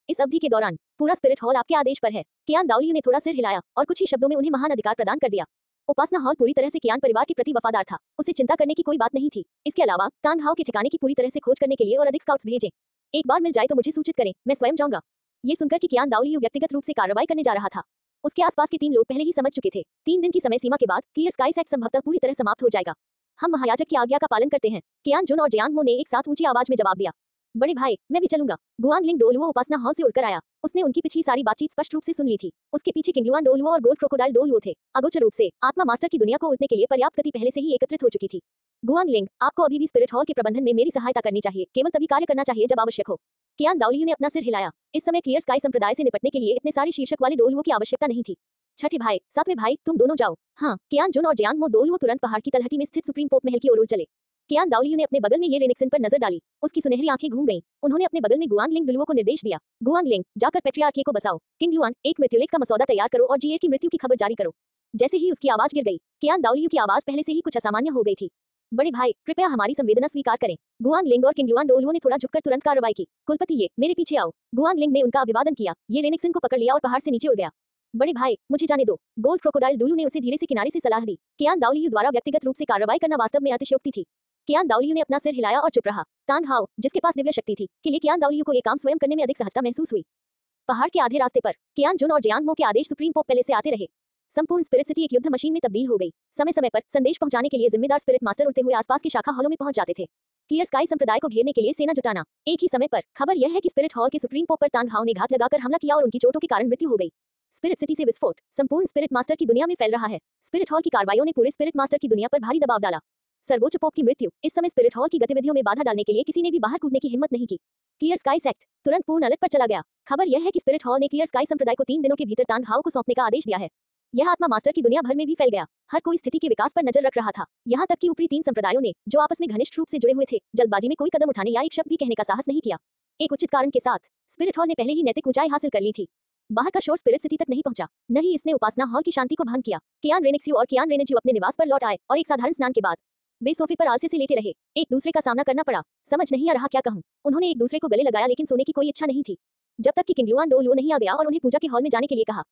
इस अवधि के दौरान पूरा स्पिरिट हॉल आपके आदेश पर है। कियान दाओलियू ने थोड़ा सिर हिलाया और कुछ ही शब्दों में उन्हें महान अधिकार प्रदान कर दिया। उपासना हॉल पूरी तरह से कियान परिवार के प्रति वफादार था। उसे चिंता करने की कोई बात नहीं थी। इसके अलावा तानघाव के ठिकाने की पूरी तरह से खोज करने के लिए और अधिक स्काउट्स भेजें। एक बार मिल जाए तो मुझे सूचित करें, मैं स्वयं जाऊंगा। ये सुनकर कि कियान दाओलियू व्यक्तिगत रूप से कार्रवाई करने जा रहा था, उसके आसपास के 3 लोग पहले ही समझ चुके थे। 3 दिन की समय सीमा के बाद क्लियर स्काई सेट संभवतः पूरी तरह समाप्त हो जाएगा। हम महायाजक की आज्ञा का पालन करते हैं। कियान जुन और जियांग मो ने एक साथ ऊंची आवाज में जवाब दिया। बड़े भाई, मैं भी चलूंगा। गुआंगलिंग डोलुओ उपासना हॉल से उड़कर आया। उसने उनकी पिछली सारी बातचीत स्पष्ट रूप से सुन ली थी। उसके पीछे किंगलुआन डोलुओ और गोल्ड क्रोकोडाइल डोलुओ थे। अगोचर रूप से आत्मा मास्टर की दुनिया को उड़ने के लिए पर्याप्त गति पहले से ही एकत्रित हो चुकी थी। गुआंगलिंग, आपको अभी भी स्पिरिट हॉल के प्रबंधन में मेरी सहायता करनी चाहिए। केवल तभी कार्य करना चाहिए जब आवश्यक हो। कियान दाओलियू ने अपना सिर हिलाया। इस समय क्लियर स्काई संप्रदाय से निपटने के लिए इतने सारे शीर्षक वाले डोलुओं की आवश्यकता नहीं थी। छठे भाई, सातवें भाई, तुम दोनों जाओ। कियान जुन और जियांग मो डोलुओ तुरंत पहाड़ की तलहटी में स्थित सुप्रीम पोप महल की ओर चले। कियान दाओलियू ने अपने बगल में ये रेनिक्सन पर नजर डाली। उसकी सुनहरी आंखें घूम गईं। उन्होंने अपने बगल में गुआंग लिंग डुलुओ को निर्देश दिया। गुआंग लिंग, जाकर पेट्रियार्की को बसाओ। किंग लुआन, एक मृत्युलेख का मसौदा तैयार करो और जीए की मृत्यु की खबर जारी करो। जैसे ही उसकी आवाज गिर गई, कियान दाओलियू की आवाज पहले से ही कुछ असामान्य हो गई थी। बड़े भाई, कृपया हमारी संवेदना स्वीकार करें। गुआंग लिंग और किंग लुआन डोलुओ ने थोड़ा झुककर तुरंत कार्रवाई की। कुलपति ये, मेरे पीछे आओ। गुआंग लिंग ने उनका अभिवादन किया। ये रेनिक्सन को पकड़ लिया और पहाड़ से नीचे उड़ गया। बड़े भाई, मुझे जाने दो। गोल्ड क्रोकोडाइल डुलू ने उसे धीरे से किनारे से सलाह दी। कियान दाओलियू द्वारा व्यक्तिगत रूप से कार्रवाई करना वास्तव में अतिशयोक्ति थी। कियान दाओलियू ने अपना सिर हिलाया और चुप रहा। तांग हाओ, जिसके पास दिव्य शक्ति थी, के लिए कियान दाओलियू को ये काम स्वयं करने में अधिक सहजता महसूस हुई। पहाड़ के आधे रास्ते पर कियान जुन और जियांग मो के आदेश सुप्रीम पोप पहले से आते रहे। संपूर्ण स्पिरिट सिटी एक युद्ध मशीन में तब्दील हो गई। समय समय पर संदेश पहुंचाने के लिए जिम्मेदार स्पिरिट मास्टर उड़ते हुए आसपास के शाखा हॉलों में पहुंच जाते थे। क्लियर स्काई संप्रदाय को घेरने के लिए सेना जुटाना। एक ही समय पर खबर यह है कि स्पिरिट हॉल के सुप्रीम पोप पर तांग हाओ ने घात लगाकर हमला किया और उनकी चोटों के कारण मृत्यु हो गई। स्पिरिट सिटी से विस्फोट संपूर्ण स्पिरिट मास्टर की दुनिया में फैल रहा है। स्पिरिट हॉल की कार्रवाइयों ने पूरे स्पिरिट मास्टर की दुनिया पर भारी दबाव डाला। सर्वोच्च पोप की मृत्यु। इस समय स्पिरिट हॉल की गतिविधियों में बाधा डालने के लिए किसी ने भी बाहर कूदने की हिम्मत नहीं की। क्लियर स्काई सेक्ट तुरंत पूर्ण अलर्ट पर चला गया। खबर यह है कि स्पिरिट हॉल ने क्लियर स्काई संप्रदाय को 3 दिनों के भीतर तांग हाओ को सौंपने का आदेश दिया है। यह आत्मा मास्टर की दुनिया भर में भी फैल गया। हर कोई स्थिति के विकास पर नजर रख रहा था। यहाँ तक कि ऊपरी 3 संप्रदायों ने, जो आपस में घनिष्ठ रूप से जुड़े हुए थे, जल्दबाजी में कोई कदम उठाने या एक शब्द भी कहने का साहस नहीं किया। एक उचित कारण के साथ स्पिरिट हॉल ने पहले ही नैतिक ऊंचाई हासिल कर ली थी। बाहर का शोर स्पिरिट सिटी तक नहीं पहुंचा, न ही इसने उपासना हॉल की शांति को भंग किया। कियान रेनिक्सियो और कियान रेनेज्यू अपने निवास पर लौट आए और एक साधारण स्नान के बाद वे सोफे पर आलसे से लेटे रहे। एक दूसरे का सामना करना पड़ा। समझ नहीं आ रहा क्या कहूं। उन्होंने एक दूसरे को गले लगाया, लेकिन सोने की कोई इच्छा नहीं थी, जब तक कि किंग लुआन डोलुओ नहीं आ गया और उन्हें पूजा के हॉल में जाने के लिए कहा।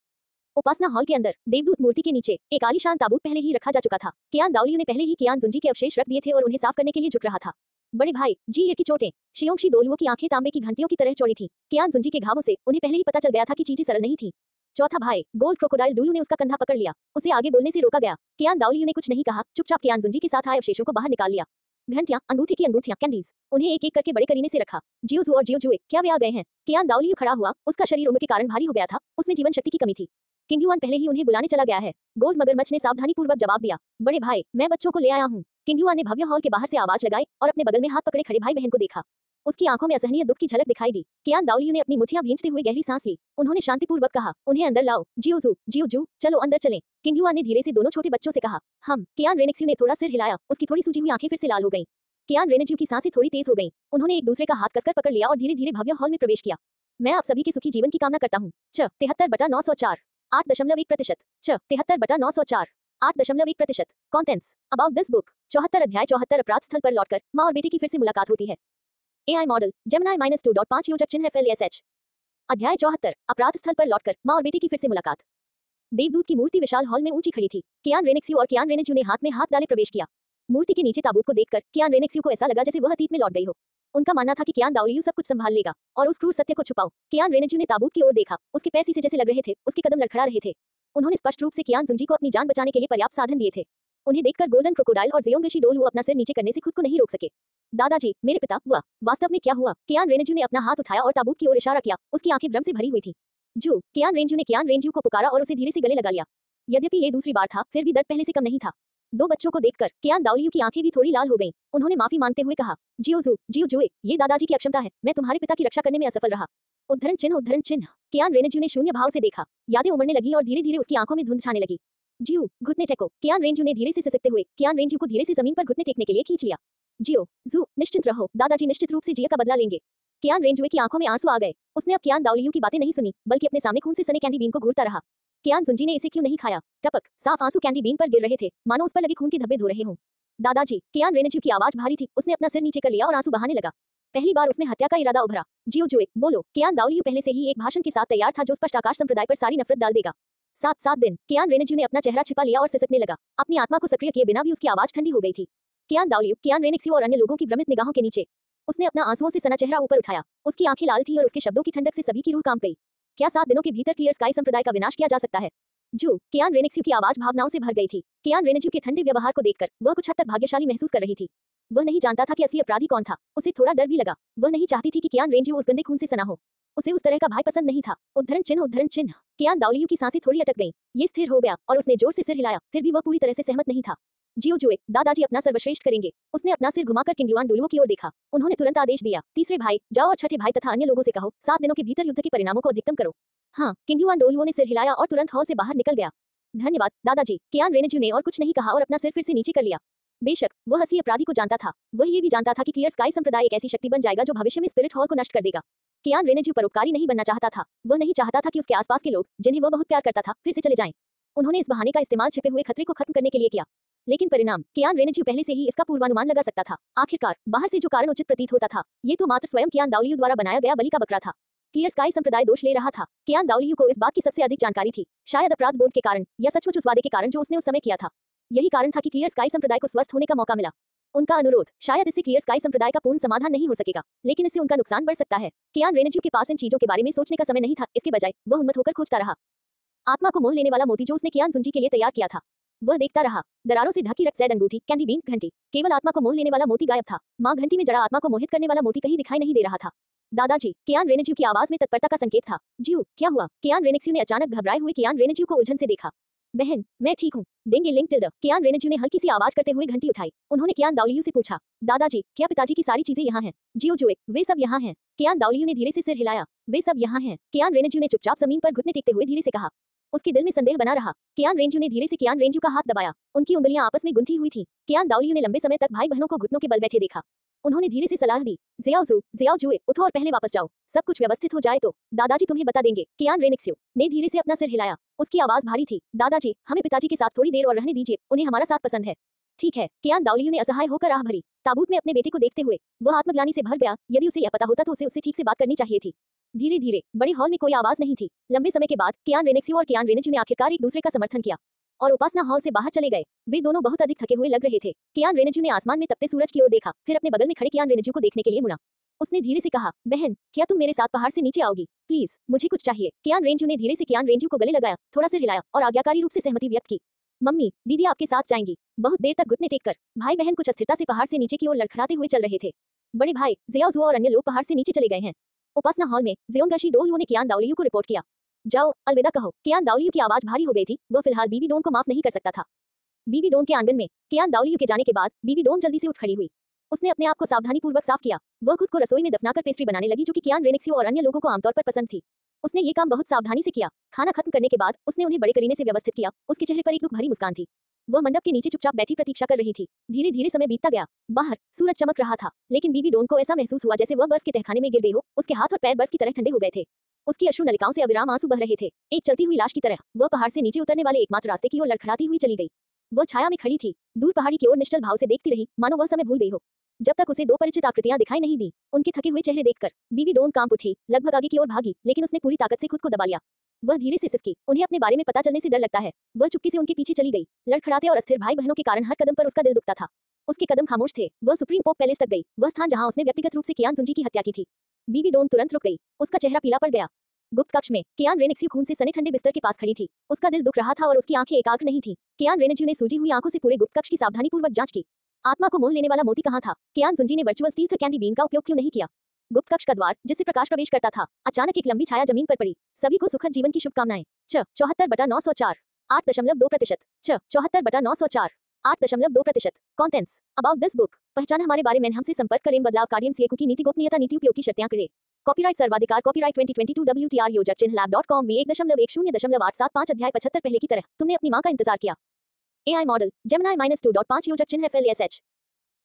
उपासना हॉल के अंदर देवदूत मूर्ति के नीचे एक आलीशान ताबूत पहले ही रखा जा चुका था। कियान दाओलियू ने पहले ही कियान जुंजी के अवशेष रख दिए थे और उन्हें साफ करने के लिए झुक रहा था। बड़े भाई जी ये की चोटें। शियोंगशी डोलुओ की आंखें तांबे की घंटियों की तरह चौड़ी थी। कियान जुंजी के घावों से उन्हें पहले ही पता चल गया था कि चीजें सरल नहीं थी। चौथा भाई गोल्ड क्रोकोडाइल डुलू ने उसका कंधा पकड़ लिया। उसे आगे बोलने से रोका गया। कियान दाओलियू ने कुछ नहीं कहा, चुपचाप कियान जुंजी के साथ आए अवशेषों को बाहर निकाल लिया। घंटियां, अंगूठी की अंगूठियां, कैंडीज, उन्हें एक एक करके बड़े करीने से रखा। जियोजू और जियोजुए, क्या वे आ गए हैं? कियान दाओलियू खड़ा हुआ। उसका शरीर उम्र के कारण भारी हो गया था। उसमें जीवन शक्ति की कमी थी। किंग लुआन पहले ही उन्हें बुलाने चला गया है। गोल्ड मगरमच्छ ने सावधानीपूर्वक जवाब दिया। बड़े भाई, मैं बच्चों को ले आया हूँ। किंग लुआन ने भव्य हॉल के बाहर से आवाज लगाई और अपने बगल में हाथ पकड़े खड़े भाई बहन को देखा। उसकी आंखों में असहनीय दुख की झलक दिखाई दी। कियान दाओलियू ने अपनी मुठ्ठियां भींचते हुए गहरी सांस ली। उन्होंने शांतिपूर्वक कहा, उन्हें अंदर लाओ। जियोजू, चलो अंदर चलें। किंग लुआन ने धीरे से दोनों छोटे बच्चों से कहा। हम। कियान रेनेक्सियो ने थोड़ा सिर हिलाया। उसकी थोड़ी सूजी हुई आंखें फिर से लाल हो गईं। कियान रेनेज्यू की सांसें थोड़ी तेज हो गईं। उन्होंने एक दूसरे का हाथ कसकर पकड़ लिया और धीरे धीरे भव्य हॉल में प्रवेश किया। मैं आप सभी के सुखी जीवन की कामना करता हूँ। 73/904 8.1%। 73/904 8.1%। Contents about this book. 74 अध्याय 74 अपराध स्थल पर लौटकर माँ और बेटे की फिर से मुलाकात होती है। AI मॉडल जेमिनी -2.5 योजक चिन्ह FLESH। अध्याय 74 अपराध स्थल पर लौटकर माँ और बेटे की फिर से मुलाकात। देवदूत की मूर्ति विशाल हॉल में ऊंची खड़ी थी। कियान रेनेक्सियो और कियान रेनेज्यू ने हाथ में हाथ डाले प्रवेश किया। मूर्ति के नीचे ताबूत को देखकर कियान रेनेक्सियो को ऐसा लगा जैसे वह अतीत में लौट गई हो। उनका मानना था कि कियान दाओलियू सब कुछ संभाल लेगा और उस क्रूर सत्य को छुपाओ। कियान रेनेज्यू ने ताबूत की ओर देखा। उसके पैर सीसे जैसे लग रहे थे, उसके कदम लड़खड़ा रहे थे। उन्होंने स्पष्ट रूप से कियान जुंजी को अपनी जान बचाने के लिए पर्याप्त साधन दिए थे। उन्हें देखकर गोल्डन क्रोकोडाइल और जियोंगशी डोलुओ अपना सिर नीचे करने से खुद को नहीं रोक सके। दादाजी, मेरे पिता, हुआ वास्तव में क्या हुआ? कियान रेनेज्यू ने अपना हाथ उठाया और ताबूत की ओर इशारा किया। उसकी आंखें भ्रम से भरी हुई थी। जू। कियान रेनेज्यू ने कियान रेनेज्यू को पुकारा और उसे धीरे से गले लगा लिया। यद्यपि ये दूसरी बार था, फिर भी दर्द पहले से कम नहीं था। दो बच्चों को देखकर कियान दाओलियू की आंखें भी थोड़ी लाल हो गईं। उन्होंने माफी मांगते हुए कहा, जियोजुए, ये दादाजी की अक्षमता है। मैं तुम्हारे पिता की रक्षा करने में असफल रहा। उद्धरण चिन्ह। कियान रेनेज्यू ने शून्य भाव से देखा। यादें उमड़ने लगी और धीरे धीरे उसकी आंखों में धुंध छाने लगी। जियो, घुटने टेको। कियान रेनेज्यू ने धीरे से सिसकते हुए कियान रेनेज्यू को धीरे से जमीन पर घुटने टेकने के लिए खींच लिया। जू, निश्चिंत रहो, दादाजी निश्चित रूप से जिया का बदला लेंगे। कियान रेनेज्यू की आंखों में आंसू आ गए। उसने अब कियान दाओलियू की बातें नहीं सुनी, बल्कि अपने सामने खून से सने कैंडी बीन को घूरता रहा। कियान जुंजी ने इसे क्यों नहीं खाया? टपक, साफ आंसू कैंडी बीन पर गिर रहे थे, मानो उस पर लगे खून के धब्बे धो रहे हों। दादाजी, कियान रेनेज्यू की आवाज भारी थी। उसने अपना सिर नीचे कर लिया और आंसू बहाने लगा। पहली बार उसमें हत्या का इरादा उभरा। जियोजुए, बोलो। कियान दाओलियू पहले से ही एक भाषण के साथ तैयार था जो स्पष्ट आकाश संप्रदाय पर सारी नफरत डाल देगा। 7 दिन। कियान रेनेज्यू ने अपना चेहरा छिपा लिया और सिसकने लगा। अपनी आत्मा को सक्रिय किए बिना भी उसकी आवाज ठंडी हो गई थी। कियान दाओलियू, कियान रेनेक्सियो और अन्य लोगों की भ्रमित निगाहों के नीचे उसने अपना आंसुओं से सना चेहरा ऊपर उठाया। उसकी आंखें लाल थीं और उसके शब्दों की ठंडक से सभी की रूह कांप गई। क्या 7 दिनों के भीतर क्लियर स्काई संप्रदाय का विनाश किया जा सकता है? जू। कियान रेनेक्सियो की आवाज भावनाओं से भर गई थी। कियान रेनेज्यू के ठंडे व्यवहार को देखकर वह कुछ हद तक भाग्यशाली महसूस कर रही थी। वह नहीं जानता था कि असली अपराधी कौन था। उसे थोड़ा डर भी लगा। वह नहीं चाहती थी कि कियान रेनेज्यू उस गंदे खून से सना हो। उसे उस तरह का भाई पसंद नहीं था। उद्धरण चिन्ह। कियान दाओलियू की सांसें थोड़ी अटक गईं। ये स्थिर हो गया और उसने जोर से सिर हिलाया, फिर भी वह पूरी तरह से सहमत नहीं था। जियोजुए, दादाजी अपना सर्वश्रेष्ठ करेंगे। उसने अपना सिर घुमाकर किंग लुआन डोलुओ की ओर देखा। उन्होंने तुरंत आदेश दिया, तीसरे भाई, जाओ और छठे भाई तथा अन्य लोगों से कहो 7 दिनों के भीतर युद्ध के परिणामों को अधिकतम करो। हाँ। किंग लुआन डोलुओ ने सिर हिलाया और तुरंत हॉल से बाहर निकल गया। धन्यवाद दादाजी। कियान रेनेज्यू ने और कुछ नहीं कहा और अपना सिर फिर से नीचे कर लिया। बेशक वह असली अपराधी को जानता था, वह ये भी जानता था कि क्लियर स्काई संप्रदाय एक ऐसी शक्ति बन जाएगा जो भविष्य में स्पिरिट हॉल को नष्ट कर देगा। कियान रेनेज्यू परोपकारी नहीं बनना चाहता था, वह नहीं चाहता था कि उसके आसपास के लोग जिन्हें वह बहुत प्यार करता था फिर से चले जाएं। उन्होंने इस बहाने का इस्तेमाल छिपे हुए खतरे को खत्म करने के लिए किया, लेकिन परिणाम कियान रेनेज्यू पहले से ही इसका पूर्वानुमान लगा सकता था। आखिरकार बाहर से जो कारण उचित प्रतीत होता था, ये तो मात्र स्वयं कियान दाओलियू द्वारा बनाया गया बलि का बकरा था। क्लियर स्काई संप्रदाय दोष ले रहा था। कियान दाओलियू को इस बात की सबसे अधिक जानकारी थी, शायद अपराध बोध के कारण या सचमुच उस वादे के कारण जो उसने उस समय किया था। यही कारण था कि क्लियर स्काई संप्रदाय को स्वस्थ होने का मौका मिला। उनका अनुरोध शायद इससे क्लियर स्काई संप्रदाय का पूर्ण समाधान नहीं हो सकेगा, लेकिन इससे उनका नुकसान बढ़ सकता है। कियान रेनेज्यू के पास इन चीजों के बारे में सोचने का समय नहीं था, इसके बजाय वह उन्मत्त होकर खोजता रहा। आत्मा को मोह लेने वाला मोती जो उसने कियान जुंजी के लिए तैयार किया था, वह देखता रहा। दरारों से ढकी रक्त सैड अंगूठी, कैंडी बीन घंटी, केवल आत्मा को मोह लेने वाला मोती गायब था। मां घंटी में जड़ा आत्मा को मोहित करने वाला मोती कहीं दिखाई नहीं दे रहा था। दादाजी, कियान रेनेज्यू की आवाज में तत्परता का संकेत था। ज्यू, क्या हुआ? कियान रेनेज्यू ने अचानक घबराए हुए कियान रेनेज्यू को उलझन से देखा। बहन, मैं ठीक हूँ। देंगे लिंक टिल्डर। कियान रेनेज्यू ने हल्की सी आवाज करते हुए घंटी उठाई। उन्होंने कियान दाओलियू से पूछा, दादाजी, क्या पिताजी की सारी चीजें यहाँ हैं? जियो जुए, वे सब यहाँ हैं। कियान दाओलियू ने धीरे से सिर हिलाया। वे सब यहाँ हैं। कियान रेनेज्यू ने चुपचाप जमीन पर घुटने टेकते हुए धीरे से कहा। उसके दिल में संदेह बना रहा। कियान रेनेज्यू ने धीरे से कियान रेनेज्यू का हाथ दबाया। उनकी उंगलियां आपस में गुंथी हुई थीं। कियान दाओलियू ने लंबे समय तक भाई बहनों को घुटनों के बल बैठे देखा। उन्होंने धीरे से सलाह दी, जियाओ जुए, उठो और पहले वापस जाओ। सब कुछ व्यवस्थित हो जाए तो दादाजी तुम्हें बता देंगे। कियान रेनेक्स्यू ने धीरे से अपना सिर हिलाया। उसकी आवाज भारी थी। दादाजी, हमें पिताजी के साथ थोड़ी देर और रहने दीजिए, उन्हें हमारा साथ पसंद है। ठीक है। कियान दाओलियू ने असहाय होकर आह भरी। ताबूत में अपने बेटे को देखते हुए वह आत्मग्लानि से भर गया। यदि उसे यह पता होता तो उसे उससे ठीक से बात करनी चाहिए थी। धीरे धीरे बड़े हॉल में कोई आवाज नहीं थी। लंबे समय के बाद कियान रेनेक्स्यू और कियान रेनेज्यू ने आखिरकार एक दूसरे का समर्थन किया और उपासना हॉल से बाहर चले गए। वे दोनों बहुत अधिक थके हुए लग रहे थे। कियान रेनेज्यू ने आसमान में तपते सूरज की ओर देखा, फिर अपने बगल में खड़े कियान रेनेज्यू को देखने के लिए मुड़ा। उसने धीरे से कहा, बहन, क्या तुम मेरे साथ पहाड़ से नीचे आओगी? प्लीज, मुझे कुछ चाहिए। कियान रेनेज्यू ने धीरे से कियान रेनेज्यू को गले लगाया, थोड़ा सिर हिलाया और आज्ञाकारी रूप से सहमति व्यक्त की। मम्मी, दीदी आपके साथ जाएंगी। बहुत देर तक घुटने टेककर भाई बहन कुछ अस्थिरता से पहाड़ से नीचे की ओर लड़खड़ाते हुए चल रहे थे। बड़े भाई जियाओ और अन्य लोग पहाड़ से नीचे चले गए हैं। उपासना हॉल में जियोंगशी डोलू ने कियान दाओलियू को रिपोर्ट किया। जाओ, अलविदा कहो। कियान दाओलियू की आवाज भारी हो गई थी। वह फिलहाल बीबी डोन को माफ नहीं कर सकता था। बीबी डोन के आंगन में कियान दाओलियू के जाने के बाद बीबी डोन जल्दी से उठ खड़ी हुई। उसने अपने आप को सावधानीपूर्वक साफ किया। वह खुद को रसोई में दफनाकर पेस्ट्री बनाने लगी, जो कि कियान रेनेक्स्यू और अन्य लोगों को आमतौर पर पसंद थी। उसने ये काम बहुत सावधानी से किया। खाना खत्म करने के बाद उसने उन्हें बड़े करीने से व्यवस्थित किया। उसके चेहरे पर एक दुख भरी मुस्कान थी। वह मंडप के नीचे चुपचाप बैठी प्रतीक्षा कर रही थी। धीरे धीरे समय बीतता गया। बाहर सूरज चमक रहा था, लेकिन बीबी डोन को ऐसा महसूस हुआ जैसे वह बर्फ के तहखाने में गिर गई हो। उसके हाथ और पैर बर्फ की तरह ठंडे हो गए थे। उसकी अश्रु नलिकाओं से अविराम आंसू बह रहे थे। एक चलती हुई लाश की तरह वह पहाड़ से नीचे उतरने वाले एकमात्र रास्ते की ओर लड़खड़ाती हुई चली गई। वह छाया में खड़ी थी, दूर पहाड़ी की ओर निश्चल भाव से देखती रही, मानो वह समय भूल गई हो। जब तक उसे दो परिचित आकृतियां दिखाई नहीं दी। उनके थके हुए चेहरे देखकर बीबी डोन कांप उठी, लगभग आगे की ओर भागी, लेकिन उसने पूरी ताकत से खुद को दबा लिया। वह धीरे से सिसकी। उन्हें अपने बारे में पता चलने से डर लगता है। वह चुपके से उनके पीछे चली गई। लड़खड़ाते और अस्थिर भाई बहनों के कारण हर कदम पर उसका दिल दुखता था। उसके कदम खामोश थे। वह सुप्रीम पोप पैलेस तक गई, वह स्थान जहां उसने व्यक्तिगत रूप से कियान जुंजी की हत्या की थी। बीबी डोन तुरंत रुक गई। उसका चेहरा पीला पड़ गया। गुप्त कक्ष में कियान रेनेक्स्यू खून से सने ठंडे बिस्तर के पास खड़ी थी। उसका दिल दुख रहा था और उसकी आंखें एकाग्र नहीं थी। कियान रेनेज्यू ने सूजी हुई आंखों से पूरे गुप्त कक्ष की सावधानीपूर्वक जांच की। आत्मा को मोह लेने वाला मोती कहाँ था? कियान जुंजी ने वर्चुअल स्टील कैंडी बीन का उपयोग क्यों नहीं किया? गुप्त कक्ष का द्वार जिससे प्रकाश प्रवेश करता था, अचानक एक लंबी छाया जमीन पर पड़ी। सभी को सुखद जीवन की शुभकामनाएं। 74/904 8.2%। 74/904 8.2%। Contents about this book. पहचान हमारे बारे में हमसे संपर्क करें। बदलाव कार्य सीएकू की नीति गोपनीयता नीति उपयोग की शर्तें करें। कॉपीराइट सर्वाधिकार कॉपीराइट 2022 WTR योजक चिन्ह lab.com में 1.10.875 अध्याय 75 पहले की तरह तुमने अपनी मां का इंतजार किया। AI मॉडल जेमिनी -2.5 योजक चिन्ह FLASH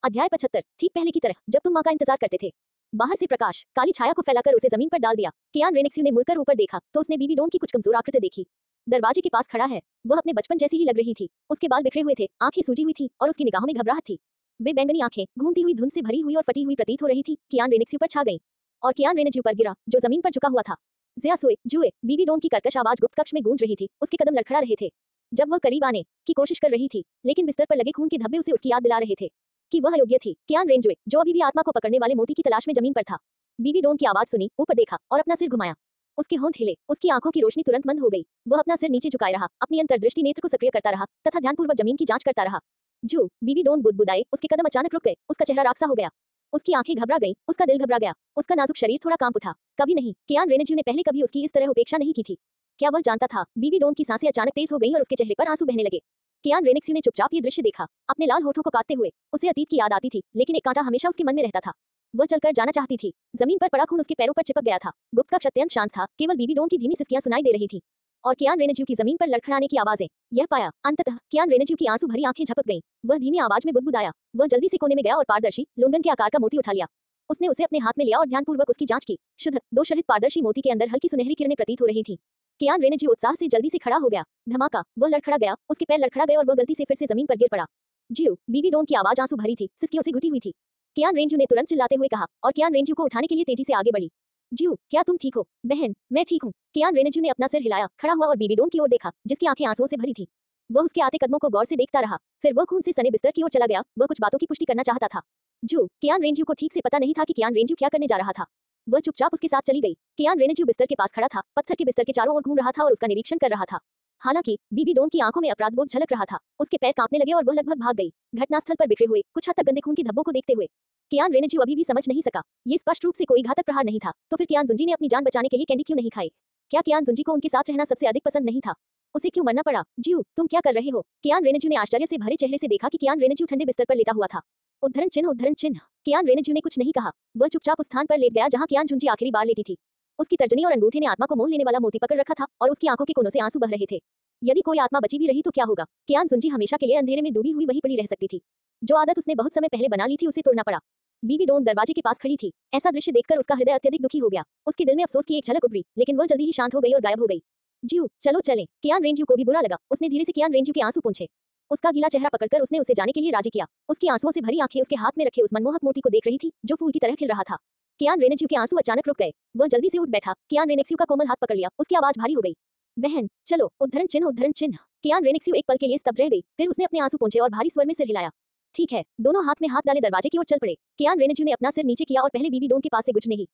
अध्याय 75 ठीक पहले की तरह जब तुम मां का इंतजार करते थे। बाहर से प्रकाश काली छाया को फैलाकर उसे जमीन पर डाल दिया। कियान रेनेक्स्यू ने मुड़कर ऊपर देखा तो उसने बीबी डोन की कुछ कमजोर आकृति देखी। दरवाजे के पास खड़ा है। वह अपने बचपन जैसी ही लग रही थी। उसके बाल बिखरे हुए थे, आंखें सूजी हुई थी और उसकी निगाहों में घबराहट थी। वे बैंगनी आंखें घूमती हुई धुंध से भरी हुई और फटी हुई प्रतीत हो रही थी। कियान रेनेक्स्यू पर छा गई और कियान रेनेज्यू पर गिरा, जो जमीन पर झुका हुआ था। जिया सोए जुए। बीबी डोन की कर्कश आवाज गुप्त कक्ष में गूंज रही थी। उसके कदम लड़खड़ा रहे थे जब वह करीब आने की कोशिश कर रही थी, लेकिन बिस्तर पर लगे खून के धब्बे उसे उसकी याद दिला रहे थे कि वह अयोग्य थी। कियान रेनेज्यू जो अभी भी आत्मा को पकड़ने वाले मोती की तलाश में जमीन पर था। बीबी डोन की आवाज सुनी, ऊपर देखा और अपना सिर घुमाया। उसके होंठ हिले, उसकी आंखों की रोशनी तुरंत मंद हो गई। वह अपना सिर नीचे झुकाए रहा, अपनी अंतर्दृष्टि नेत्र को सक्रिय करता रहा तथा ध्यानपूर्वक जमीन की जांच करता रहा। जू। बीबी डोन बुदबुदाए। उसके कदम अचानक रुक गए। उसका चेहरा राखसा हो गया। उसकी आंखें घबरा गईं, उसका दिल घबरा गया। उसका नाजुक शरीर थोड़ा कांप उठा। कभी नहीं, कियान रेनेज्यू ने पहले कभी उसकी इस तरह उपेक्षा नहीं की थी। क्या वह जानता था? बीबी डोन की सांसें अचानक तेज हो गईं और उसके चेहरे पर आंसू बहने लगे। कियान रेनेक्स्यू ने चुपचाप ये दृश्य देखा, अपने लाल होठों को काटते हुए। उसे अतीत की याद आती थी, लेकिन एक कांटा हमेशा उसके मन में रहता था। वह चलकर जाना चाहती थी। जमीन पर पड़ा खून उसके पैरों पर चिपक गया था। गुप्त कक्ष अत्यंत शांत था, केवल बीबी डोन की धीमी सिसकियां सुनाई दे रही थी। और कियान रेनेज्यू की जमीन पर लड़खड़ाने की आवाजें। यह पाया अंततः कियान रेनेज्यू की आंसू भरी आंखें झपक गईं। वह धीमी आवाज में बुदबुदाया। वह जल्दी से कोने में गया और पारदर्शी लोंगन के आकार का मोती उठा लिया। उसने उसे अपने हाथ में लिया और ध्यानपूर्वक उसकी जांच की। शुद्ध दो शरित पारदर्शी मोती के अंदर हल्की सुनहरी किरणें प्रतीत हो रही थी। कियान रेनेज्यू उत्साह से जल्दी से खड़ा हो गया। धमाका, वह लड़खड़ा गया, उसके पैर लड़खड़ा गए और वह गलती से फिर से जमीन पर गिर पड़ा। जियो, बीबी डोन की आवाज आंसू भरी थी, सिसकियों से घुटी हुई थी। कियान रेनेज्यू ने तुरंत चिल्लाते हुए कहा और कियान रेनेज्यू को उठाने के लिए तेजी से आगे बढ़ी। जियो, क्या तुम ठीक हो? बहन, मैं ठीक हूँ। कियान रेनेज्यू ने अपना सिर हिलाया, खड़ा हुआ और बीबी डोन की ओर देखा, जिसकी आंखें आंसुओं से भरी थी। वह उसके आते कदमों को गौर से देखता रहा, फिर वह खून से सने बिस्तर की ओर चला गया। वह कुछ बातों की पुष्टि करना चाहता था। जो कियान रेनेज्यू को ठीक से पता नहीं था कि कियान रेनेज्यू क्या करने जा रहा था। वह चुपचाप उसके साथ चली गई। कियान रेनेज्यू बिस्तर के पास खड़ा था, पत्थर के बिस्तर के चारों ओर घूम रहा था और उसका निरीक्षण कर रहा था। हालांकि बीबी डोन की आंखों में अपराधबोध झलक रहा था। उसके पैर कांपने लगे और वह लगभग भाग गई, घटनास्थल पर बिखरे हुए कुछ हद तक गंदे खून की धब्बों को देखते हुए। कियान रेनेज्यू अभी भी समझ नहीं सका। ये स्पष्ट रूप से कोई घातक प्रहार नहीं था, तो फिर कियान जुंजी ने अपनी जान बचाने के लिए कैंडी क्यों नहीं खाई? क्या कियान जुंजी को उनके साथ रहना सबसे अधिक पसंद नहीं था? उसे क्यों मरना पड़ा? जियो, तुम क्या कर रहे हो? कियान रेनेज्यू ने आश्चर्य से भरे चेहरे से देखा कि कियान रेनेज्यू ठंडे बिस्तर पर लेटा हुआ था। उद्धरण चिन्ह, उद्धरण चिन्ह। कियान रेनेज्यू ने कुछ नहीं कहा। वह चुपचाप उस स्थान पर लेट गया जहां कियान जुंजी आखिरी बार लेटी थी। उसकी तर्जनी और अंगूठे ने आत्मा को मोह लेने वाला मोती पकड़ रखा था और उसकी आंखों के कोनों से आंसू बह रहे थे। यदि कोई आत्मा बची भी रही तो क्या होगा? कियान जुंजी हमेशा के लिए अंधेरे में डूबी हुई वहीं पड़ी रह सकती थी। जो आदत उसने बहुत समय पहले बना ली थी उसे तोड़ना पड़ा। बीबी डोन दरवाजे के पास खड़ी थी। ऐसा दृश्य देखकर उसका हृदय अत्यधिक दुखी हो गया। उसके दिल में अफसोस की एक झलक उभरी, लेकिन वह जल्दी ही शांत हो गई और गायब हो गई। जियो, चलो चलें। कियान रेनेज्यू को भी बुरा लगा। उसने धीरे से कियान रेनेज्यू के आंसू पोंछे। उसका गीला चेहरा पकड़कर उसने उसे जाने के लिए राजी किया। उसकी आंसुओं से भरी आंखें उसके हाथ में रखे उस मनमोहक मोती को देख रही थी जो फूल की तरह खिल रहा था। कियान रेनेज्यू के आंसू अचानक रुक गए। वह जल्दी से उठ बैठा। कियान रेनेज्यू का कोमल हाथ पकड़ लिया। उसकी आवाज भारी हो गई। बहन, चलो। उद्धरण चिन्ह, उद्धरण चिन्ह। कियान रेनेज्यू एक पल के लिए स्तब्ध रह गई, फिर उसने अपने आंसू पोंछे और भारी स्वर में सिर हिलाया। ठीक है। दोनों हाथ में हाथ डाले दरवाजे की ओर चल पड़े। कियान रेनेज्यू ने अपना सिर नीचे किया और पहले बीबी डोन के पास से गुजरने ही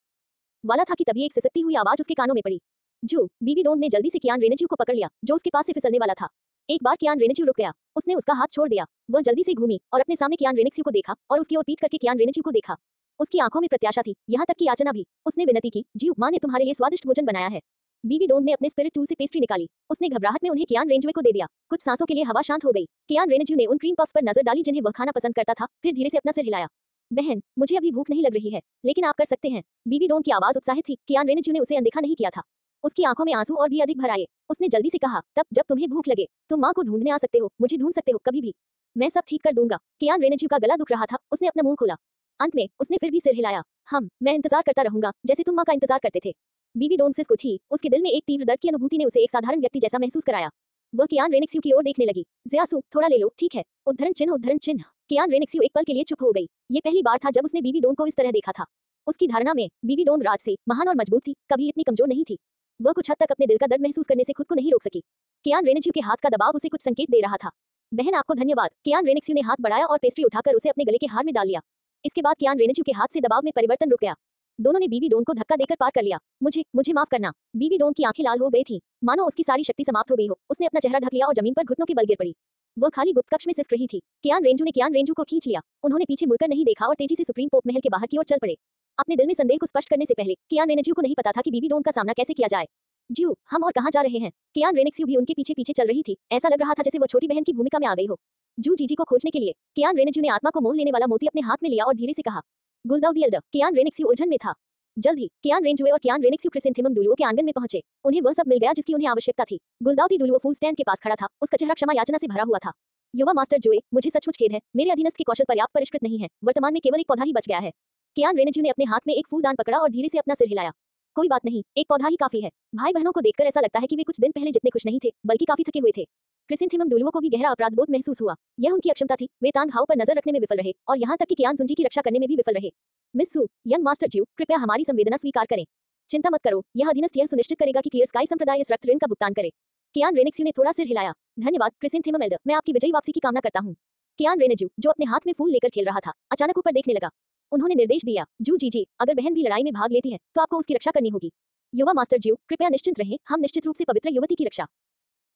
वाला था कि तभी एक सिसकती हुई आवाज उसके कानों में पड़ी। जो बीबी डोन ने जल्दी से कियान रेनेज्यू को पकड़ लिया, जो उसके पास से फिसलने वाला था। एक बार कियान रेनेज्यू रुक गया। उसने उसका हाथ छोड़ दिया। वह जल्दी से घूमी और अपने सामने कियान रेनेज्यू को देखा और उसकी ओर पीट करके कियान रेनेज्यू को देखा। उसकी आंखों में प्रत्याशा थी, यहाँ तक कि याचना भी। उसने विनती की, जियो, माँ ने तुम्हारे लिए स्वादिष्ट भोजन बनाया है। बीबी डोन ने अपने स्पिरिट टूल से पेस्ट्री निकाली। उसने घबराहट में उन्हें कियान रेनेज्यू को दे दिया। कुछ सांसों के लिए हवा शांत हो गई। कियान रेनेज्यू ने उन क्रीम पफ्स पर नजर डाली जिन्हें वह खाना पसंद करता था, फिर धीरे से अपना सिर हिलाया। बहन, मुझे अभी भूख नहीं लग रही है, लेकिन आप कर सकते हैं। बीबी डोन की आवाज उत्साहित थी। कियान रेनेज्यू ने उसे अनदेखा नहीं किया था। उसकी आंखों में आंसू और भी अधिक भर आए। उसने जल्दी से कहा, तब जब तुम्हें भूख लगे तुम माँ को ढूंढने आ सकते हो, मुझे ढूंढ सकते हो, कभी भी। मैं सब ठीक कर दूंगा। कियान रेनेज्यू का गला दुख रहा था। उसने अपना मुंह खोला। अंत में उसने फिर भी सिर हिलाया। मैं इंतजार करता रहूंगा, जैसे तुम माँ का इंतजार करते थे। बीबी डोन सिस उठी। उसके दिल में एक तीव्र दर्द की अनुभूति ने उसे एक साधारण व्यक्ति जैसा महसूस कराया। वह कियान रेनेज्यू की ओर देखने लगी। जियासु, थोड़ा ले लो, ठीक है। उद्धरण चिन्ह, उद्धरण चिन्ह। कियान रेनेज्यू एक पल के लिए चुप हो गई। ये पहली बार था जब उसने बीबी डोन को इस तरह देखा था। उसकी धारणा में बीबी डोन राज से महान और मजबूत थी, कभी इतनी कमजोर नहीं थी। वह कुछ हद तक अपने दिल का दर्द महसूस करने से खुद को नहीं रोक सकी। कियान रेनेज्यू के हाथ का दबाव उसे कुछ संकेत दे रहा था। बहन, आपको धन्यवाद। कियान रेनेज्यू ने हाथ बढ़ाया और पेस्ट्री उठाकर उसे अपने गले के हार में डाल लिया। इसके बाद कियान रेनेज्यू के हाथ से दबाव में परिवर्तन रुक गया। दोनों ने बीबी डोन को धक्का देकर पार कर लिया। मुझे माफ करना। बीबी डोन की आंखें लाल हो गई थी, मानो उसकी सारी शक्ति समाप्त हो गई हो। उसने अपना चेहरा ढक लिया और जमीन पर घुटनों के बल गिर पड़ी। वह खाली गुप्त कक्ष में सिसक रही थी। कियान रेनेज्यू को खींच लिया। उन्होंने पीछे मुड़कर नहीं देखा और तेजी से सुप्रीम पोप महल के बाहर की ओर चल पड़े। अपने दिल में संदेह को स्पष्ट करने से पहले कियान रेनेज्यू को नहीं पता था कि बीबी डोन का सामना कैसे किया जाए। जियो, हम और कहाँ जा रहे हैं? कियान रेनेज्यू भी उनके पीछे पीछे चल रही थी। ऐसा लग रहा था जैसे वो छोटी बहन की भूमिका में आ गई हो। जू जीजी को खोजने के लिए कियान रेनेज्यू ने आत्मा को मोह लेने वाला मोती अपने हाथ में लिया और धीरे से कहा, गुलदाउदी एल्डर। कियान रेनेज्यू उलझन में था। जल्द ही कियान रेनेज्यू और कियान रेनेज्यू क्रिसेंथेमम डुलुओ के आंगन में पहुंचे। उन्हें वह सब मिल गया जिसकी उन्हें आवश्यकता थी। गुलदाउदी डुलुओ फूल स्टैंड के पास खड़ा था। उसका चेहरा क्षमा याचना से भरा हुआ था। युवा मास्टर जोए, मुझे सचमुच खेद है, मेरे अधीनस्थ के कौशल पर्याप्त परिष्कृत नहीं है। वर्तमान में केवल एक पौधा ही बच गया है। कियान रेनेज्यू ने अपने हाथ में एक फूलदान पकड़ा और धीरे से अपना सिर हिलाया। कोई बात नहीं, एक पौधा ही काफी है। भाई बहनों को देखकर ऐसा लगता है कि वे कुछ दिन पहले जितने खुश नहीं थे, बल्कि काफी थके हुए थे। क्रिसेंथेमम डुलुओ को भी गहरा अपराधबोध महसूस हुआ। यह उनकी अक्षमता थी। वे तान घाव पर नजर रखने में विफल रहे और यहाँ तक कि कियान जुंजी की रक्षा करने में भी विफल रहे। मिस सू, यंग मास्टर ज्यू, कृपया हमारी संवेदना स्वीकार करें। चिंता मत करो, यह अधीनस्थ यह सुनिश्चित करेगा कि क्लियर स्काई संप्रदाय इस रक्त ऋण का भुगतान करे। कियान रेनेज्यू ने थोड़ा सिर हिलाया। धन्यवाद क्रिसेंथेमम एल्डर, मैं आपकी विजयी वापसी की कामना करता हूँ। कियान रेनेज्यू, जो अपने हाथ में फूल लेकर खेल रहा था, अचानक ऊपर देखने लगा। उन्होंने निर्देश दिया, जू जीजी, अगर बहन भी लड़ाई में भाग लेती है तो आपको उसकी रक्षा करनी होगी। युवा मास्टर ज्यू, कृपया निश्चिंत रहें, हम निश्चित रूप से पवित्र युवती की रक्षा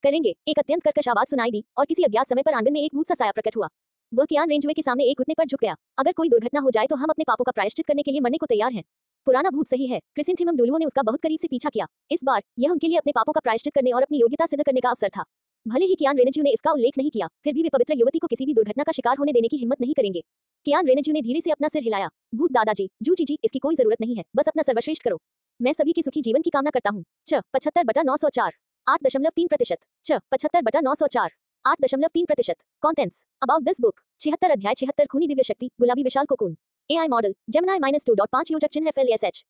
करेंगे। एक अत्यंत कर्कश आवाज सुनाई दी और किसी अज्ञात समय पर आंगन में एक भूत सा साया प्रकट हुआ। वह कियान रेनेज्यू के सामने एक घुटने पर झुक गया। अगर कोई दुर्घटना हो जाए तो हम अपने पापों का प्रायश्चित करने के लिए मरने को तैयार हैं। पुराना भूत सही है। क्रिसेंथेमम डुलुओ ने उसका बहुत करीब से पीछा किया। इस बार यह उनके लिए अपने पापों का प्रायश्चित करने और अपनी योग्यता सिद्ध करने का अवसर था। भले ही कियान रेनेज्यू ने इसका उल्लेख नहीं किया, फिर भी वे पवित्र युवती को किसी भी दुर्घटना का शिकार होने देने की हिम्मत नहीं करेंगे। कियान रेनेज्यू ने धीरे से अपना सिर हिलाया। भूत दादाजी, जू जीजी, इसकी कोई जरूरत नहीं है, बस अपना सर्वश्रेष्ठ करो। मैं सभी के सुखी जीवन की कामना करता हूँ। 75/904 8.3%। 75/904। 8.3%। कॉन्टेंट्स अबाउट दिस बुक 76 अध्याय 76 खूनी दिव्य शक्ति गुलाबी विशाल कोकून। एआई मॉडल जेमिनाई -2.5 योजक चिन्ह FLASH।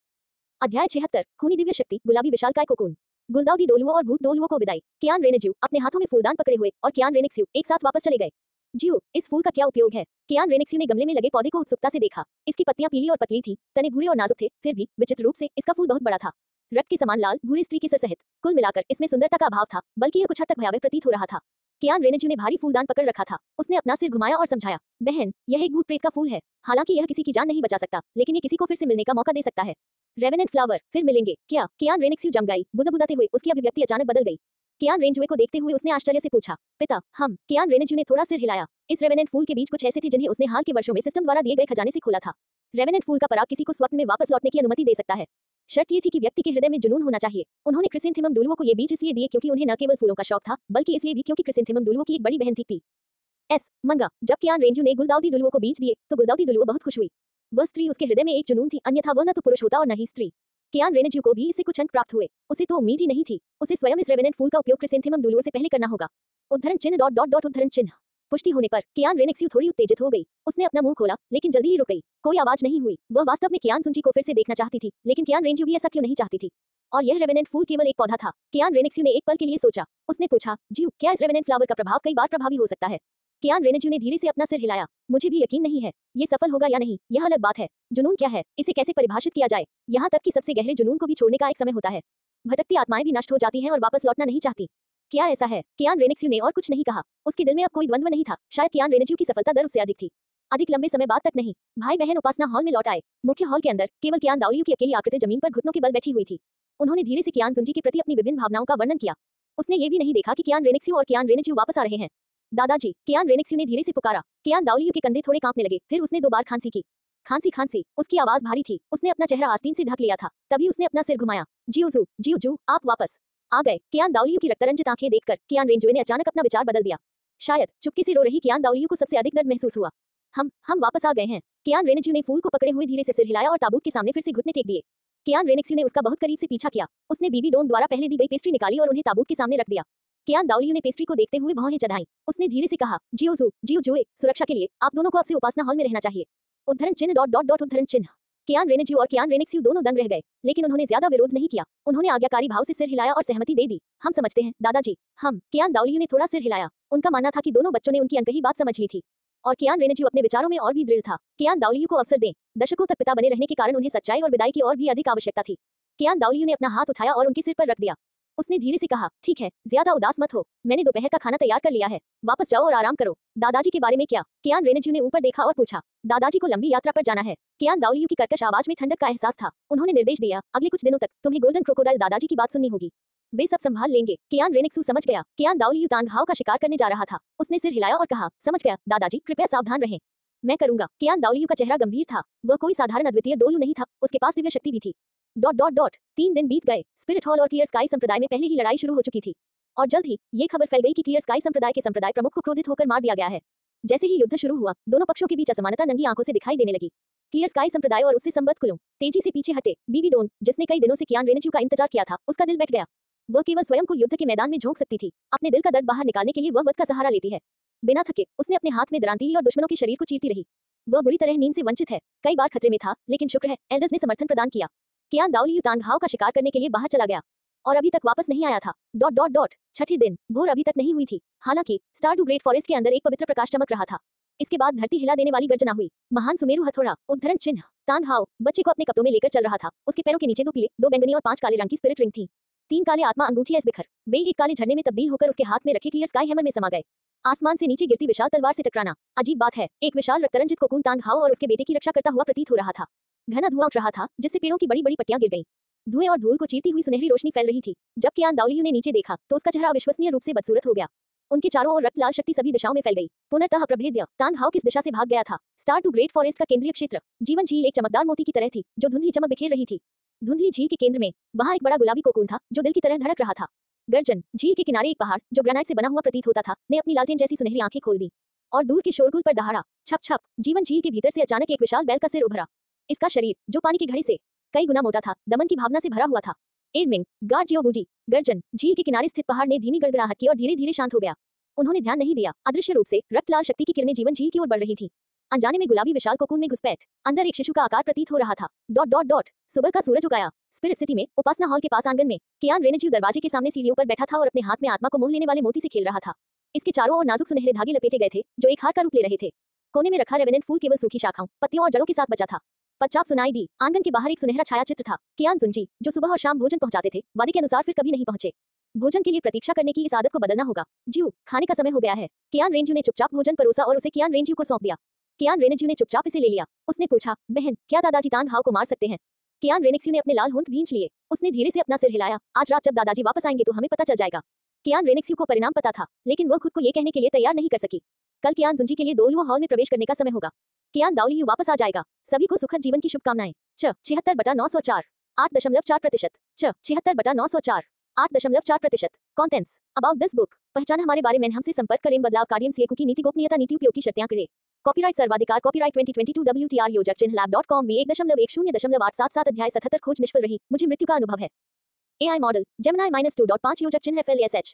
अध्याय 76 खूनी दिव्य शक्ति गुलाबी विशाल काय कोकून। गुलदाउदी डोलुओ और भूत डोलुओ को विदाई। कियान रेनेज्यू अपने हाथों में फूलदान पकड़े हुए और कियान रेनेक्स्यू एक साथ वापस चले गए। जियो, इस फूल का क्या उपयोग है? कियान रेनेक्स्यू ने गमले में लगे पौधे को उत्सुकता से देखा। इसकी पत्तियां पीली और पतली थी, तने भूरे और नाजुक थे, फिर भी विचित्र रूप से इसका फूल बहुत बड़ा था। रक्त के समान लाल भूरे स्त्री के सिर सहित कुल मिलाकर इसमें सुंदरता का अभाव था, बल्कि यह कुछ हद तक भयावह प्रतीत हो रहा था। कियान रेनेज्यू ने भारी फूलदान पकड़ रखा था। उसने अपना सिर घुमाया और समझाया, बहन, यह एक भूत प्रेत का फूल है। हालांकि यह किसी की जान नहीं बचा सकता, लेकिन ये किसी को फिर से मिलने का मौका दे सकता है। रेवेनेंट फ्लावर, फिर मिलेंगे क्या? कियान रेनेक्स्यू जम गई। बुदबुदाते हुए उसकी अभिव्यक्ति अचानक बदल गई। कियान रेनेज्यू को देखते हुए उसने आश्चर्य से पूछा, पिता, हम? कियान रेनेज्यू ने थोड़ा सिर हिलाया। इस रेवेनेंट फूल के बीज कुछ ऐसे थे जिन्हें उसने हाल के वर्षों में सिस्टम द्वारा दिए गए खजाने से खोला था। रेवेनेंट फूल का पराग किसी को स्वप्न में वापस लौटने की अनुमति दे सकता है। शर्त ये थी कि व्यक्ति के हृदय में जुनून होना चाहिए। उन्होंने क्रिसेंथेमम डुलुओ को ये बीज इसलिए दिए क्योंकि उन्हें न केवल फूलों का शौक था, बल्कि इसलिए भी क्योंकि क्रिसेंथेमम डुलुओ की एक बड़ी बहन थी पी.एस. मंगा। जब कियान रेनेज्यू ने गुलदाउदी डुलुओ को बीज दिए तो गुलदाउदी डुलुओ बहुत खुश हुई। वह स्त्री उसके हृदय में एक जुनून थी, अन्यथा वह न तो पुरुष होता और न ही स्त्री। कियान रेनेज्यू को भी इससे कुछ अंक प्राप्त हुए। उसे तो उम्मीद ही नहीं थी। उसे स्वयं इस रेवेनेंट फूल का उपयोग क्रिसेंथेमम डुलुओ से पहले करना होगा। उद्धरण चिन्ह ... उद्धरण चिन्ह। पुष्टि होने पर कियान रेनेक्स्यू थोड़ी उत्तेजित हो गई। उसने अपना मुंह खोला, लेकिन जल्दी ही रुक गई। कोई आवाज नहीं हुई। वह वास्तव में कियान सुंची को फिर से देखना चाहती थी, लेकिन कियान रेनेज्यू भी ऐसा क्यों नहीं चाहती थी? और यह रेवेनेंट फूल केवल एक पौधा था। कियान रेनेक्स्यू ने एक पल के लिए सोचा। उसने पूछा, जियो, क्या इस रेवेनेंट फ्लावर का प्रभाव कई बार प्रभावी हो सकता है? कियान रेनेज्यू ने धीरे से अपना सिर हिलाया। मुझे भी यकीन नहीं है। ये सफल होगा या नहीं, यह अलग बात है। जुनून क्या है? इसे कैसे परिभाषित किया जाए? यहाँ तक कि सबसे गहरे जुनून को भी छोड़ने का एक समय होता है। भटकती आत्माएं भी नष्ट हो जाती हैं और वापस लौटना नहीं चाहती। क्या ऐसा है? कियान रेनेक्स्यू ने और कुछ नहीं कहा। उसके दिल में अब कोई द्वंद्व नहीं था। शायद कियान रेनेज्यू की सफलता दर उससे अधिक थी। अधिक लंबे समय बाद तक नहीं। भाई बहन उपासना हॉल में लौट आए। मुख्य हॉल के अंदर केवल कियान दाओलियू की अकेली आकृति जमीन पर घुटनों के बल बैठी हुई थी। उन्होंने धीरे से कियान सुंजी के प्रति अपनी विभिन्न भावनाओं का वर्णन किया। उसने ये भी नहीं देखा कि कियान रेनेक्स्यू और कियान रेनेज्यू वापस आ रहे हैं। दादाजी, कियान रेनेक्स्यू ने धीरे से पुकारा। कियान दाओलियू के कंधे थोड़े कांपने लगे, फिर उसने 2 बार खांसी की। खांसी। उसकी आवाज भारी थी। उसने अपना चेहरा आस्तीन से ढक लिया था। तभी उसने अपना सिर घुमाया। जियो, आप वापस आ गए। कियान दाओलियू की रक्तरंजित आंखें देखकर कियान रेनेज्यू ने अचानक अपना विचार बदल दिया। शायद चुपके से रो रही कियान दाओलियू को सबसे अधिक दर्द महसूस हुआ। हम वापस आ गए हैं। कियान रेनेज्यू ने फूल को पकड़े हुए धीरे से सिर हिलाया और ताबूत के सामने फिर से घुटने टेक दिए। कियान रेनेक्स्यू ने उसका बहुत करीब से पीछा किया। उसने बीबी डोन द्वारा पहले दी गई पेस्ट्री निकाली और उन्हें ताबूत के सामने रख दिया। कियान दाओलियू ने पेस्ट्री को देखते हुए भौहें चढ़ाई। उसने धीरे से कहा, जियो, सुरक्षा के लिए आप दोनों को अब से उपासना हॉल में रहना चाहिए। उद्धरण चिन्ह ... उद्धरण चिन्ह। कियान रेनेज्यू और कियान रेनेक्स्यू दोनों दंग रह गए, लेकिन उन्होंने ज्यादा विरोध नहीं किया। उन्होंने आज्ञाकारी भाव से सिर हिलाया और सहमति दे दी। हम समझते हैं, दादाजी। हम। कियान दाओलियू ने थोड़ा सिर हिलाया। उनका मानना था कि दोनों बच्चों ने उनकी अनकही बात समझ ली थी। और कियान रेनेज्यू अपने विचारों में और भी दृढ़ था। कियान दाओलियू को अवसर दें। दशकों तक पिता बने रहने के कारण उन्हें सच्चाई और विदाई की और भी अधिक आवश्यकता थी। कियान दाओलियू ने अपना हाथ उठाया और उनके सिर पर रख दिया। उसने धीरे से कहा, ठीक है, ज्यादा उदास मत हो। मैंने दोपहर का खाना तैयार कर लिया है। वापस जाओ और आराम करो। दादाजी के बारे में क्या? कियान रेनेज्यू ने ऊपर देखा और पूछा। दादाजी को लंबी यात्रा पर जाना है। कियान दाओलियू की कर्कश आवाज में ठंडक का एहसास था। उन्होंने निर्देश दिया, अगले कुछ दिनों तक तुम्हें गोल्डन क्रोकोडाइल दादाजी की बात सुननी होगी। वे सब संभाल लेंगे। कियान रेनेक्स्यू समझ गया। कियान दाओलियू तांगहाओ का शिकार करने जा रहा था। उसने सिर हिलाया और कहा, समझ गया दादाजी, कृपया सावधान रहें। मैं करूंगा। कियान दाओलियू का चेहरा गंभीर था। वह कोई साधारण अद्वितीय डोलू नहीं था, उसके पास दिव्य शक्ति भी थी। ... 3 दिन बीत गए। स्पिरिट हॉल और क्लियर स्काई संप्रदाय में पहले ही लड़ाई शुरू हो चुकी थी और जल्द ही ये खबर फैल गई कि क्लियर स्काई संप्रदाय के संप्रदाय प्रमुख को क्रोधित होकर मार दिया गया है। जैसे ही युद्ध शुरू हुआ, दोनों पक्षों के बीच असमानता नंगी आंखों से दिखाई देने लगी। क्लियर स्काई संप्रदाय और उससे संबद्ध कुलों तेजी से पीछे हटे। बीबी डोन, जिसने कई दिनों से कियान रेनेज्यू का इंतजार किया था, उसका दिल बैठ गया। वह केवल स्वयं को युद्ध के मैदान में झोंक सकती थी। अपने दिल का दर्द बाहर निकालने के लिए वह वध का सहारा लेती है। बिना थके उसने अपने हाथ में दरांती ली और दुश्मनों के शरीर को चीरती रही। वह बुरी तरह नींद से वंचित है। कई बार खतरे में था, लेकिन शुक्र है एल्डर्स ने समर्थन प्रदान किया। कियान दाओलियू तांगहाओ का शिकार करने के लिए बाहर चला गया और अभी तक वापस नहीं आया था। ... छठे दिन भोर अभी तक नहीं हुई थी। हालांकि स्टारडू ग्रेट फॉरेस्ट के अंदर एक पवित्र प्रकाश चमक रहा था। इसके बाद धरती हिला देने वाली गर्जना हुई। महान सुमेरु हथौड़ा। उद्धरण चिन्ह। तांगहाओ बच्चे को अपने कपड़ों में लेकर चल रहा था। उसके पैरों के नीचे 2 पीले, 2 बैंगनी और 5 काले रंग की स्पिरिट रिंग थी। 3 काले आत्मा अंगूठी ऐसे बिखर वे एक काले झरने में तब्दील होकर उसके हाथ में रखे क्लियर स्काई हैमर में समा गए। आसमान से नीचे गिरती विशाल तलवार से टकराना। अजीब बात है, एक विशाल रक्तरंजित कोकून तांगहाओ और उसके बेटे की रक्षा करता हुआ प्रतीत हो रहा था। घना धुआं उठ रहा था, जिससे पेड़ों की बड़ी बड़ी पट्टियां गिर गईं। धुएं और धूल को चीरती हुई सुनहरी रोशनी फैल रही थी। जब कियान दाओलियू ने नीचे देखा तो उसका चेहरा अविश्वसनीय रूप से बदसूरत हो गया। उनके चारों ओर रक्त लाल शक्ति सभी दिशाओं में फैल गई। पुनर्तः प्रभेद्य। तांगहाओ किस दिशा से भाग गया था? स्टार टू ग्रेट फॉरेस्ट का केंद्रीय क्षेत्र। जीवन झील एक चमकदार मोती की तरह थी, जो धुंधली चमक बिखेर रही थी। धुंधली झील के केंद्र में वहां एक बड़ा गुलाबी कोकून था, जो दिल की तरह धड़क रहा था। गर्जन। झील के किनारे एक पहाड़, जो ग्रेनाइट से बना हुआ प्रतीत होता था, ने अपनी लालटेन जैसी सुनहरी आंखें खोल दी और दूर के शोरगुल पर दहाड़ा। छप छप। जीवन झील के भीतर से अचानक एक विशाल बैल का सिर उभरा। इसका शरीर, जो पानी की घड़ी से कई गुना मोटा था, दमन की भावना से भरा हुआ था। एरमिंग, गार्ड जियोगुजी। गर्जन। झील के किनारे स्थित पहाड़ ने धीमी गड़गड़ाहट की और धीरे धीरे शांत हो गया। उन्होंने ध्यान नहीं दिया, अदृश्य रूप से रक्त लाल शक्ति की किरणें जीवन झील की ओर बढ़ रही थी। अनजाने में गुलाबी विशाल कोकून में घुसपैठ अंदर एक शिशु का आकार प्रतीत हो रहा था। Dot dot dot. सुबह का सूरज उगाया। स्पिरिट सिटी में उपासना हॉल के पास आंगन में कियान रेनेज्यू दरवाजे के सामने सीढ़ियों पर बैठा था और अपने हाथ में आत्मा को मोह लेने वाले मोती से खेल रहा था। इसके चारों ओर नाजुक सुनहरे धागे लपेटे गए थे जो एक हार का रूप ले रहे थे। कोने में रखा रेवेनेंट फूल केवल सूखी शाखाओं, पत्तियों और जड़ों के साथ बचा था। पदचाप सुनाई दी। आंगन के बाहर एक सुनहरा छायाचित्र था। कियान जुंजी, जो सुबह और शाम भोजन पहुंचाते थे, वादे के अनुसार फिर कभी नहीं पहुंचे। भोजन के लिए प्रतीक्षा करने की इस आदत को बदलना होगा। ज्यू, खाने का समय हो गया है। कियान रेनेज्यू ने चुपचाप भोजन परोसा और उसे कियान रेनेज्यू को सौंप दिया। कियान रेनेज्यू ने चुपचाप इसे ले लिया। उसने पूछा, बहन, क्या दादाजी तांग हाव को मार सकते हैं? कियान रेनेक्स्यू ने अपने लाल होंठ भींच लिए। उसने धीरे से अपना सिर हिलाया। आज रात जब दादाजी वापस आएंगे तो हमें पता चल जाएगा। कियान रेनेक्स्यू को परिणाम पता था, लेकिन वह खुद को ये कहने के लिए तैयार नहीं कर सकी। कल कियान जुंजी के लिए दोलुओ हॉल में प्रवेश करने का समय होगा। कियान दाओलियू वापस आ जाएगा। सभी को सुखद जीवन की शुभकामनाएं। 76/904 8.4%। 76/904 8.4%। Contents about this book. पहचाना हमारे बारे में हमसे संपर्क करें। बदलाव कार्य सीएकू की नीति गोपनीयता नीति उपयोग की शर्तें करें। कॉपीराइट सर्वाधिकार कॉपीराइट 2022 WTR योजक चिन्ह lab.com V 1.10.877 अध्याय 77 खोज निष्फल रही, मुझे मृत्यु का अनुभव है। AI मॉडल जेमिनी -2.5 योजक चिन्ह FLESH।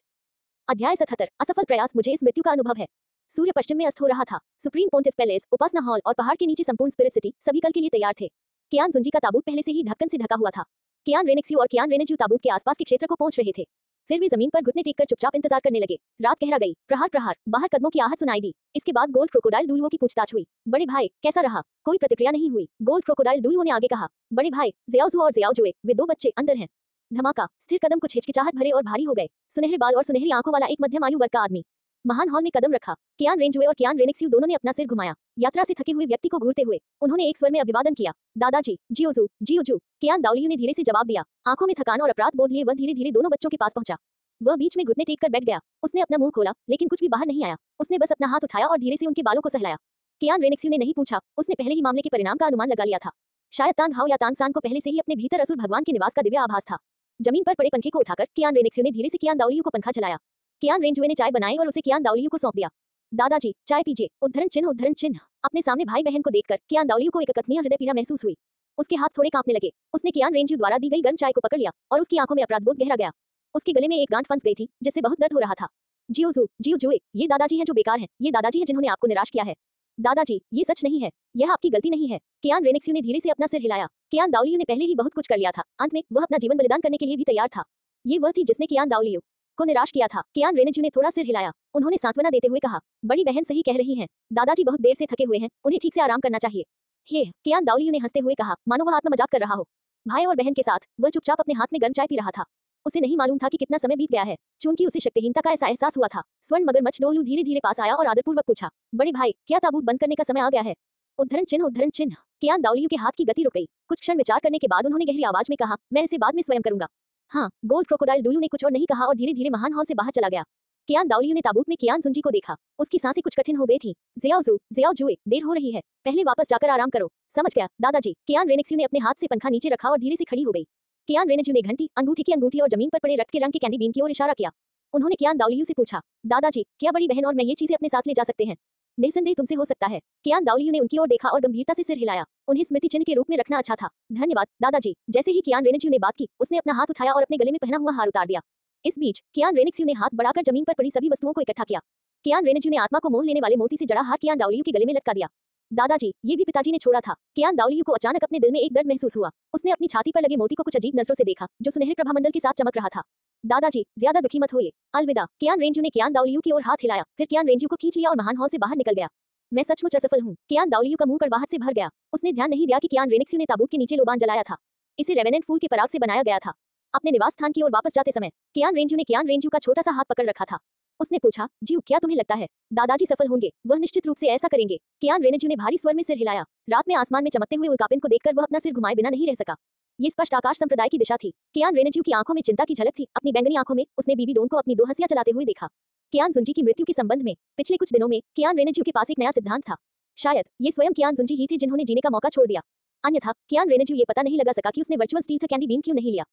अध्याय 77 असफल प्रयास, मुझे इस मृत्यु का अनुभव है। सूर्य पश्चिम में अस्त हो रहा था। सुप्रीम पोंटिफ पैलेस, उपासना हॉल और पहाड़ के नीचे संपूर्ण स्पिरिट सिटी सभी कल के लिए तैयार थे। कियान जुंजी का ताबूत पहले से ही ढक्कन से ढका हुआ था। कियान रेनेक्स्यू और कियान रेनेज्यू ताबूत के आसपास के क्षेत्र को पहुंच रहे थे। फिर वे जमीन पर घुटने टेककर चुपचाप इंतजार करने लगे। रात गहरा गई। प्रहार प्रहार बाहर कदमों की आहट सुनाई दी। इसके बाद गोल्ड क्रोकोडाइल डुलुओ की पूछताछ हुई। बड़े भाई, कैसा रहा? कोई प्रतिक्रिया नहीं हुई। गोल्ड क्रोकोडाइल डुलुओ ने आगे कहा, बड़े भाई, जियाओजू और जियाओजुए, वे 2 बच्चे अंदर हैं। धमाका। स्थिर कदम कुछ हिचकिचाहट भरे और भारी हो गए। सुनहरे बाल और सुनहरी आंखों वाला एक मध्यम आयु वर्ग का आदमी महान हॉल में कदम रखा। कियान रेंजुए और कियान रेनेक्स्यू दोनों ने अपना सिर घुमाया, यात्रा से थके हुए व्यक्ति को घूरते हुए। उन्होंने एक स्वर में अभिवादन किया, दादाजी, जियोजू, जियोजू। कियान दाओलियू ने धीरे से जवाब दिया। आंखों में थकान और अपराध बोध लिए वह धीरे धीरे दोनों बच्चों के पास पहुंचा। वह बीच में घुटने टेक कर बैठ गया। उसने अपना मुंह खोला, लेकिन कुछ भी बाहर नहीं आया। उसने बस अपना हाथ उठाया और धीरे से उनके बालों को सहलाया। कियान रेनेक्स्यू ने नहीं पूछा, उसने पहले ही मामले के परिणाम का अनुमान लगा लिया था। शायद तांग हाव या तांग सान को पहले से ही अपने भीतर असुर भगवान के निवास का दिव्य आभास था। जमीन पर पड़े पंखे को उठाकर कियान रेनेक्स्यू ने धीरे से कियान दाओलियू को पंखा चलाया। कियान रेंजुए ने चाय बनाई और उसे कियान दाओलियू को सौंप दिया। दादाजी, चाय पीजिए। उद्धरण चिन्ह उद्धरण चिन्ह। अपने सामने भाई बहन को देखकर कियान दाओलियू को एक अकथनीय हृदय पीड़ा महसूस हुई। उसके हाथ थोड़े कांपने लगे। उसने कियान रेंज्यू द्वारा दी गई गर्म चाय को पकड़ लिया और उसकी आंखों में अपराधबोध गहरा गया। उसके गले में एक गांठ फंस गई थी जिससे बहुत दर्द हो रहा था। जियोजू, जियोजुए, ये दादाजी हैं जो बेकार हैं। ये दादाजी हैं जिन्होंने आपको निराश किया है। दादाजी, ये सच नहीं है। यह आपकी गलती नहीं है। कियान रेनेक्स्यू ने धीरे से अपना सिर हिलाया। कियान दाओलियू ने पहले ही बहुत कुछ कर लिया था। अंत में वह अपना जीवन बलिदान करने के लिए भी तैयार था। ये वह थी जिसने कियान दाओलियू को निराश किया था। कियान रेनेज्यू ने थोड़ा सिर हिलाया। उन्होंने सांत्वना देते हुए कहा, बड़ी बहन सही कह रही हैं। दादाजी बहुत देर से थके हुए हैं, उन्हें ठीक से आराम करना चाहिए। हे, कियान दाओलियू ने हंसते हुए कहा, मानो वह आत्म मजाक कर रहा हो। भाई और बहन के साथ वह चुपचाप अपने हाथ में गर्म चाय पी रहा था। उसे नहीं मालूम था कि कितना समय बीत गया है। चूंकि उसे शक्तिहीनता का ऐसा एहसास हुआ था। स्वर्ण मगरमच्छ डोलू धीरे धीरे पास आया और आदरपूर्वक पूछा, बड़े भाई, क्या ताबूत बंद करने का समय आ गया है? उद्धरण चिन्ह उद्धरण चिन्ह। कियान दाओलियू के हाथ की गति रुक गई। कुछ क्षण विचार करने के बाद उन्होंने गहरी आवाज में कहा, मैं इसे बाद में स्वयं करूंगा। हाँ। गोल्ड क्रोकोडाइल डुलू ने कुछ और नहीं कहा और धीरे धीरे महान हॉल से बाहर चला गया। कियान दाओलियू ने ताबूत में कियान जुंजी को देखा। उसकी सांसें कुछ कठिन हो गई थीं। जियाओजू, जियाओजुए, देर हो रही है, पहले वापस जाकर आराम करो। समझ गया दादाजी। कियान रेनेक्स्यू ने अपने हाथ से पंखा नीचे रखा और धीरे से खड़ी हो गई। कियान रेनेज्यू ने घंटी, अंगूठी की अंगूठी और जमीन पर पड़े रक्त के रंग के कैंडी बीन की ओर इशारा किया। उन्होंने कियान दाओलियू से पूछा, दादाजी, क्या बड़ी बहन और मैं ये चीजें अपने साथ ले जा सकते हैं? निसंदेह तुमसे हो सकता है। कियान दाओलियू ने उनकी ओर देखा और गंभीरता से सिर हिलाया। उन्हें स्मृति चिन्ह के रूप में रखना अच्छा था। धन्यवाद दादाजी। जैसे ही कियान रेनेज्यू ने बात की, उसने अपना हाथ उठाया और अपने गले में पहना हुआ हार उतार दिया। इस बीच कियान रेनेक्स्यू ने हाथ बढ़ाकर जमीन पर पड़ी सभी वस्तुओं को इकट्ठा किया। कियान रेनेज्यू ने आत्मा को मोह लेने वाले मोती से जड़ा हार कियान दाओलियू के गले में लटका दिया। दादाजी, ये भी पिताजी ने छोड़ा था। कियान दाओलियू को अचानक अपने दिल में एक दर्द महसूस हुआ। उसने अपनी छाती पर लगे मोती को कुछ अजीब नजरों से देखा, जो सुनहरे प्रभामंडल के साथ चमक रहा था। दादाजी, ज्यादा दुखी मत होइए। अलविदा। कियान रेंज्यू ने कियान दाओलियू की ओर हाथ हिलाया, फिर कियान रेंज्यू को खींच लिया और महान हॉल से बाहर निकल गया। मैं सचमुच असफल हूँ। कियान दाओलियू का मुंह कड़वाहट से भर गया। उसने ध्यान नहीं दिया कि कियान रेनेक्स्यू ने ताबूत के नीचे लोबान जलाया था। इसे रेवेनेंट फूल के पराग से बनाया गया था। अपने निवास स्थान की ओर वापस जाते समय कियान रेंज्यू ने कियान रेंज्यू का छोटा सा हाथ पकड़ रखा था। उसने पूछा, जीव, क्या तुम्हें लगता है दादाजी सफल होंगे? वह निश्चित रूप से ऐसा करेंगे। कियान रेनेज्यू ने भारी स्वर में सिर हिलाया। रात में आसमान में चमकते हुए उल्कापिंड को देखकर वह अपना सिर घुमाए बिना नहीं रह सका। ये स्पष्ट आकाश संप्रदाय की दिशा थी। कियान रेनेज्यू की आंखों में चिंता की झलक थी। अपनी बैंगनी आंखों में उसने बीबी डोन को अपनी 2 हंसियां चलाते हुए देखा। कियान जुंजी की मृत्यु के संबंध में पिछले कुछ दिनों में कियान रेनेज्यू के पास एक नया सिद्धांत था। शायद ये स्वयं कियान जुंजी ही थे जिन्होंने जीने का मौका छोड़ दिया। अन्यथा कियान रेनेज्यू ये पता नहीं लगा सका कि उसने वर्चुअल स्टील कैंडी बीन क्यों नहीं लिया।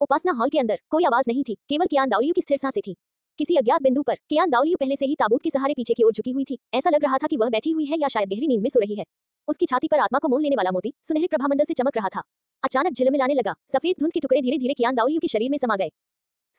उपासना हॉल के अंदर कोई आवाज नहीं थी, केवल कियान दाओलियू की स्थिर सांसें थी। किसी अज्ञात बिंदु पर कियान दाओलियू पहले से ही ताबूत के सहारे पीछे की ओर झुकी हुई थी। ऐसा लग रहा था कि वह बैठी हुई है या शायद गहरी नींद में सो रही है। उसकी छाती पर आत्मा को मोह लेने वाला मोती सुनहरे प्रभामंडल से चमक रहा था। अचानक झिलमिलाने लगा। सफेद धुंध के टुकड़े धीरे धीरे कियान दाओलियू के शरीर में समा गए।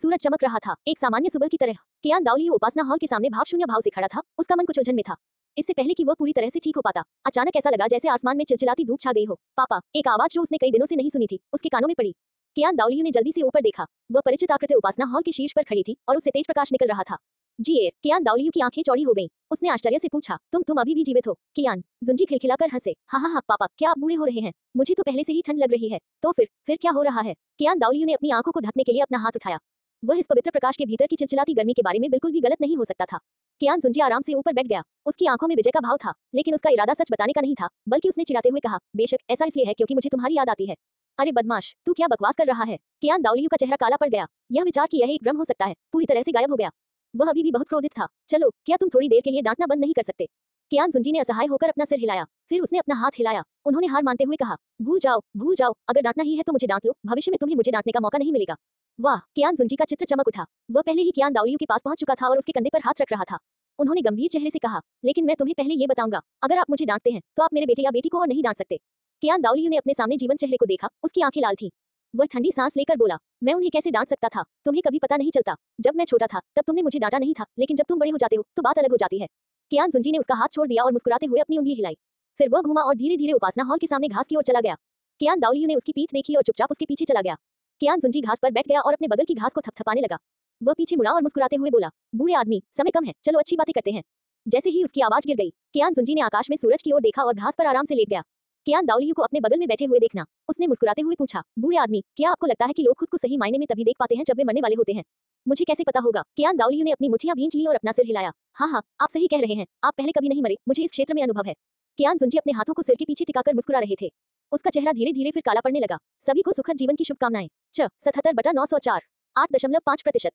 सूरज चमक रहा था, एक सामान्य सुबह की तरह। कियान दाओलियो उपासना हॉल के सामने भावशून्य भाव से खड़ा था, उसका मन कुछ उलझन में था। इससे पहले कि वह पूरी तरह से ठीक हो पाता, अचानक ऐसा लगा जैसे आसमान में चिलचिलाती धूप छा गई हो। पापा, एक आवाज जो उसने कई दिनों से नहीं सुनी थी, उसके कानों में पड़ी। कियान दाओलियो ने जल्दी से ऊपर देखा। वह परिचित आकृति उपासना हॉल के शीर्ष पर खड़ी थी और उससे तेज प्रकाश निकल रहा था। जी कियान दाओलियो की आंखें चौड़ी हो गईं। उसने आश्चर्य से पूछा, तुम अभी भी जीवित हो? कियान जुंजी खिलखिलाकर हंसे। हाँ पापा, क्या आप बूढ़े हो रहे हैं? मुझे तो पहले से ही ठंड लग रही है। तो फिर क्या हो रहा है? कियान दाओलियो ने अपनी आंखों को ढकने के लिए अपना हाथ उठाया। वह इस पवित्र प्रकाश के भीतर की चिलचिलाती गर्मी के बारे में बिल्कुल भी गलत नहीं हो सकता था। कियान जुंजी आराम से ऊपर बैठ गया। उसकी आंखों में विजय का भाव था, लेकिन उसका इरादा सच बताने का नहीं था, बल्कि उसने चिढ़ाते हुए कहा, बेशक ऐसा इसलिए है क्योंकि मुझे तुम्हारी याद आती है। अरे बदमाश, तू क्या बकवास कर रहा है? कियान दाओलियो का चेहरा काला पड़ गया। यह विचार कि यह एक भ्रम हो सकता है पूरी तरह से गायब हो गया। वह अभी भी बहुत क्रोधित था। चलो, क्या तुम थोड़ी देर के लिए डांटना बंद नहीं कर सकते? कियान जुंजी ने असहाय होकर अपना सिर हिलाया, फिर उसने अपना हाथ हिलाया। उन्होंने हार मानते हुए कहा, भूल जाओ, अगर डांटना ही है तो मुझे डांट लो, भविष्य में तुम्हें मुझे डांटने का मौका नहीं मिलेगा। वाह, कियान जुंजी का चित्र चमक उठा। वह पहले ही कियान दाओलियो के पास पहुंच चुका था और उसके कंधे पर हाथ रख रहा था। उन्होंने गंभीर चेहरे से कहा, लेकिन मैं तुम्हें पहले ये बताऊंगा, अगर आप मुझे डांटते हैं तो आप मेरे बेटे या बेटी को और नहीं डांट सकते। कियान दाओलियो ने अपने सामने जीवन चेहरे को देखा, उसकी आंखें लाल थीं। वह ठंडी सांस लेकर बोला, मैं उन्हें कैसे डांट सकता था? तुम्हें कभी पता नहीं चलता। जब मैं छोटा था तब तुमने मुझे डांटा नहीं था, लेकिन जब तुम बड़े हो जाते हो तो बात अलग हो जाती है। कियान जुंजी ने उसका हाथ छोड़ दिया और मुस्कुराते हुए अपनी उंगली हिलाई। फिर वह घूमा और धीरे धीरे उपासना हॉल के सामने घास की ओर चला गया। कियान दाओलियो ने उसकी पीठ देखी और चुपचाप उसके पीछे चला गया। कियान जुंजी घास पर बैठ गया और अपने बगल की घास को थपथपाने लगा। वह पीछे मुड़ा और मुस्कुराते हुए बोला, बूढ़े आदमी, समय कम है, चलो अच्छी बातें करते हैं। जैसे ही उसकी आवाज गिर गई, कियान जुंजी ने आकाश में सूरज की ओर देखा और घास पर आराम से लेट गया। कियान दाओलियो को अपने बगल में बैठे हुए देखना, उसने मुस्कुराते हुए पूछा, बूढ़े आदमी, क्या आपको लगता है कि लोग खुद को सही मायने में तभी देख पाते हैं जब वे मरने वाले होते हैं? मुझे कैसे पता होगा? कियान दाओलियो ने अपनी मुट्ठियां भींच ली और अपना सिर हिलाया। हाँ, आप सही कह रहे हैं, आप पहले कभी नहीं मरे, मुझे इस क्षेत्र में अनुभव है। कियान जुंजी अपने हाथों को सिर के पीछे टिकाकर मुस्कुरा रहे थे। उसका चेहरा धीरे धीरे फिर काला पड़ने लगा। सभी को सुखद जीवन की शुभकामनाएं। 77/904 8.5%।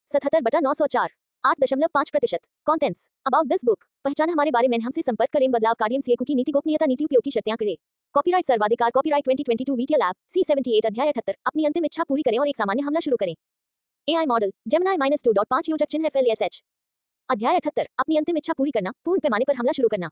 77/904 8.5%। Contents about this book. पहचान हमारे बारे में हमसे संपर्क करें। बदलाव कार्य सीखों की नीति गोपनीयता नीति उपयोग की शर्तें करें। कॉपीराइट सर्वाधिकार कॉपीराइट 2022 वीडियो लैब C78 अध्याय 78। अपनी अंतिम इच्छा पूरी करें और एक सामान्य हमला शुरू करें। AI मॉडल जेमिनी -2.5 योजक चिन्ह FLSH। अध्याय 78। अपनी अंतिम इच्छा पूरी करना, पूर्ण पैमाने पर हमला शुरू करना।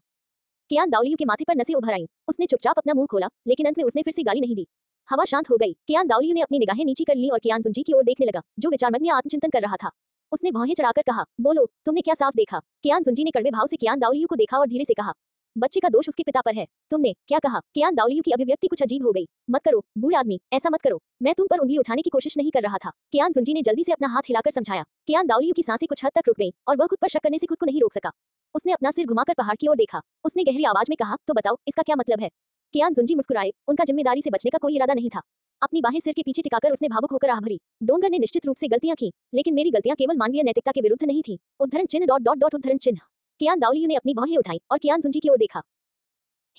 कियान दाओलियो के माथे पर नसें उभर आईं। उसने चुपचाप अपना मुंह खोला, लेकिन अंत में उसने फिर से गाली नहीं दी। हवा शांत हो गई। कियान दाओलियो ने अपनी निगाहें नीची कर ली और कियान जुंजी की ओर देखने लगा, जो विचारमग्न आत्मचिंतन कर रहा था। उसने भौहें चढ़ाकर कहा, बोलो, तुमने क्या साफ देखा? कियान जुंजी ने कड़वे भाव से कियान दाओलियो को देखा और धीरे से कहा, बच्चे का दोष उसके पिता पर है। तुमने क्या कहा? कियान दाओलियो की अभिव्यक्ति कुछ अजीब हो गई। मत करो, बूढ़े आदमी, ऐसा मत करो। मैं तुम पर उंगली उठाने की कोशिश नहीं कर रहा था। कियान जुंजी ने जल्दी से अपना हाथ हिलाकर समझाया। कियान दाओलियो की सांसें कुछ हद तक रुक गईं और वह खुद पर शक करने से खुद को नहीं रोक सका। उसने अपना सिर घुमाकर पहाड़ की ओर देखा। उसने गहरी आवाज में कहा, तो बताओ, इसका क्या मतलब है? कियान जुंजी मुस्कुराए। उनका जिम्मेदारी से बचने का कोई इरादा नहीं था। अपनी बाहें सिर के पीछे टिकाकर उसने भावुक होकर आह भरी। डोंगर ने निश्चित रूप से गलतियां की, लेकिन मेरी गलतियां केवल मानवीय नैतिकता के विरुद्ध नहीं थी। उद्धरण चिन्ह ... उद्धरण चिन्ह। कियान दाओलियो ने अपनी भौहें उठाई और कियान जुंजी की ओर देखा।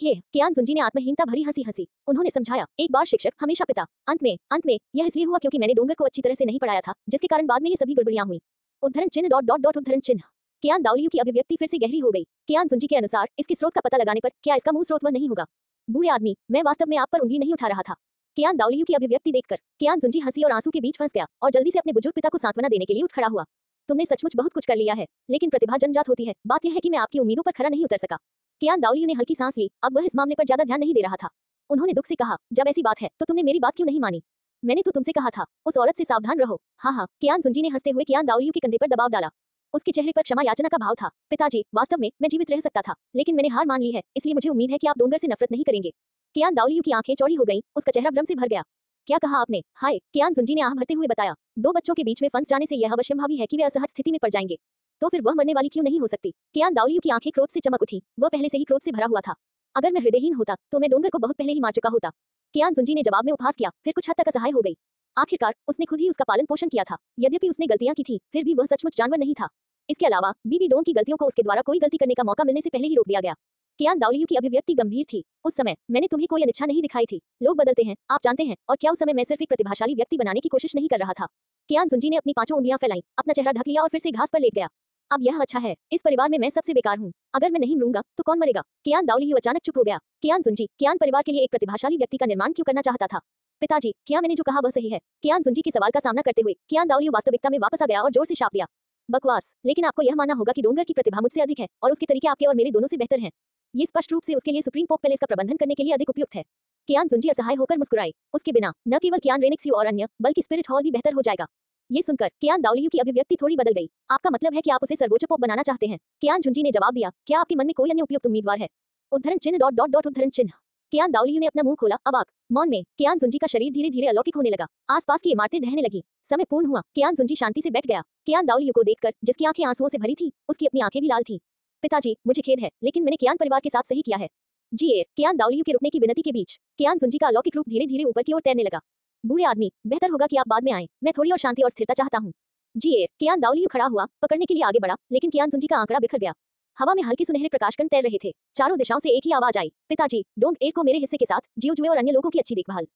कियान जुंजी ने आत्महीनता भरी हंसी हंसी। उन्होंने समझाया, एक बार शिक्षक हमेशा पिता। अंत में यह इसलिए हुआ क्योंकि मैंने डोंगर को अच्छी तरह से नहीं पढ़ाया था, जिसके कारण बाद में ये सभी गड़बड़ियां हुई। उद्धरण चिन्ह ... उद्धरण चिन्ह। कियान दाओलियो की अभिव्यक्ति फिर से गहरी हो गई। कियान जुंजी के अनुसार इसके स्रोत का पता लगाने पर क्या इसका मूल स्रोत वह नहीं होगा? बूढ़े आदमी, मैं वास्तव में आप पर उंगली नहीं उठा रहा था। कियान दाओलियो की अभिव्यक्ति देखकर कियान जुंजी हंसी और आंसू के बीच फंस गया और जल्दी से अपने बुजुर्ग पिता को सांत्वना देने के लिए उठ खड़ा हुआ। तुमने सचमुच बहुत कुछ कर लिया है, लेकिन प्रतिभा जन्मजात होती है। बात यह है कि मैं आपकी उम्मीदों पर खरा नहीं उतर सका। कियान दाओलियो ने हल्की सांस ली। अब वह इस मामले पर ज्यादा ध्यान नहीं दे रहा था। उन्होंने दुख से कहा, जब ऐसी बात है तो तुमने मेरी बात क्यों नहीं मानी? मैंने तो तुमसे कहा था, उस औरत से सावधान रहो। हाँ, कियान जुंजी ने हंसते हुए कियान दाओलियो के कंधे पर दबाव डाला। उसके चेहरे पर क्षमा याचना का भाव था। पिताजी, वास्तव में मैं जीवित रह सकता था, लेकिन मैंने हार मान ली है, इसलिए मुझे उम्मीद है कि आप डोंगर से नफरत नहीं करेंगे। कियान दाओलियो की आंखें चौड़ी हो गईं, उसका चेहरा भ्रम से भर गया। क्या कहा आपने? हाय, कियान जुंजी ने आह भरते हुए बताया। दो बच्चों के बीच में फंस जाने से यह अवश्यंभावी है कि वे असहज स्थिति में पड़ जाएंगे। तो फिर वह मरने वाली क्यों नहीं हो सकती? कियान दाओलियो की आंखें क्रोध से चमक उठी। वह पहले से ही क्रोध से भरा हुआ था। अगर मैं हृदयहीन होता तो मैं डोंगर को बहुत पहले ही मार चुका होता। कियान जुंजी ने जवाब में उपहास किया, फिर कुछ हद तक असहाय हो गई। आखिरकार उसने खुद ही उसका पालन पोषण किया था। यद्यपि उसने गलतियां की थी, फिर भी वह सचमुच जानवर नहीं था। इसके अलावा बीबी डोंग की गलतियों को उसके द्वारा कोई गलती करने का मौका मिलने से पहले ही रोक दिया गया। कियान दाओलियो की अभिव्यक्ति गंभीर थी। उस समय मैंने तुम्हें कोई अनिच्छा नहीं दिखाई थी। लोग बदलते हैं, आप जानते हैं, और क्या उस समय मैं सिर्फ एक प्रतिभाशाली व्यक्ति बनाने की कोशिश नहीं कर रहा था? कियान जुंजी ने अपनी पांचों उंगलियां फैलाई, अपना चेहरा ढक लिया और फिर से घास पर लेट गया। अब यह अच्छा है, इस परिवार में मैं सबसे बेकार हूँ। अगर मैं नहीं मरूंगा तो कौन मरेगा? कियान दाओलियो अचानक चुप हो गया। कियान जुंजी, कियान परिवार के लिए एक प्रतिभाशाली व्यक्ति का निर्माण क्यों करना चाहता था? पिताजी, क्या मैंने जो कहा वह सही है? कियान जुंजी के सवाल का सामना करते हुए कियान दाओलियो वास्तविकता में वापस आ गया और जोर से शाप दिया। बकवास, लेकिन आपको यह मानना होगा कि डोंगर की प्रतिभा मुझसे अधिक है और उसके तरीके आपके और मेरे दोनों से बेहतर हैं। ये स्पष्ट रूप से उसके लिए सुप्रीम पोप पैलेस का प्रबंधन करने के लिए अधिक उपयुक्त है। कियान जुंजी असहाय होकर मुस्कुराए। उसके बिना न केवल कियान रेनिक्स और अन्य, बल्कि स्पिरिट हॉल भी बेहतर हो जाएगा। ये सुनकर कियान दाओलियू की अभिव्यक्ति थोड़ी बदल गई। आपका मतलब है कि आप उसे सर्वोच्च पोप बनाना चाहते हैं? कियान जुंजी ने जवाब दिया, क्या आपके मन में कोई अन्य उपयुक्त उम्मीदवार है? उद्धरण चिन्ह डॉट डॉट डॉट उद्धरण चिन्ह। कियान दाओलियू ने अपना मुंह खोला, अवाक। मौन में कियान जुंजी का शरीर धीरे धीरे अलौकिक होने लगा। आसपास की इमारतें ढहने लगी। समय पूर्ण हुआ। कियान जुंजी शांति से बैठ गया। कियान दाओलियू को देखकर, जिसकी आंखें आंसुओं से भरी थी, उसकी अपनी आंखें भी लाल थीं। पिताजी, मुझे खेद है, लेकिन मैंने कियान परिवार के साथ सही किया है। जी कियान दाओलियू के रुकने की विनती के बीच कियान जुंजी का अलौकिक रूप धीरे धीरे ऊपर की ओर तैरने लगा। बूढ़े आदमी, बेहतर होगा कि आप बाद में आएं। मैं थोड़ी और शांति और स्थिरता चाहता हूँ। जी कियान दाओलियू खड़ा हुआ, पकड़ने के लिए आगे बढ़ा, लेकिन कियान जुंजी का आंकड़ा बिखर गया। हवा में हल्के सुनहरे प्रकाशकण तैर रहे थे। चारों दिशाओं से एक ही आवाज आई, पिताजी, डोंग एयर को मेरे हिस्से के साथ जीव जुए और अन्य लोगों की अच्छी देखभाल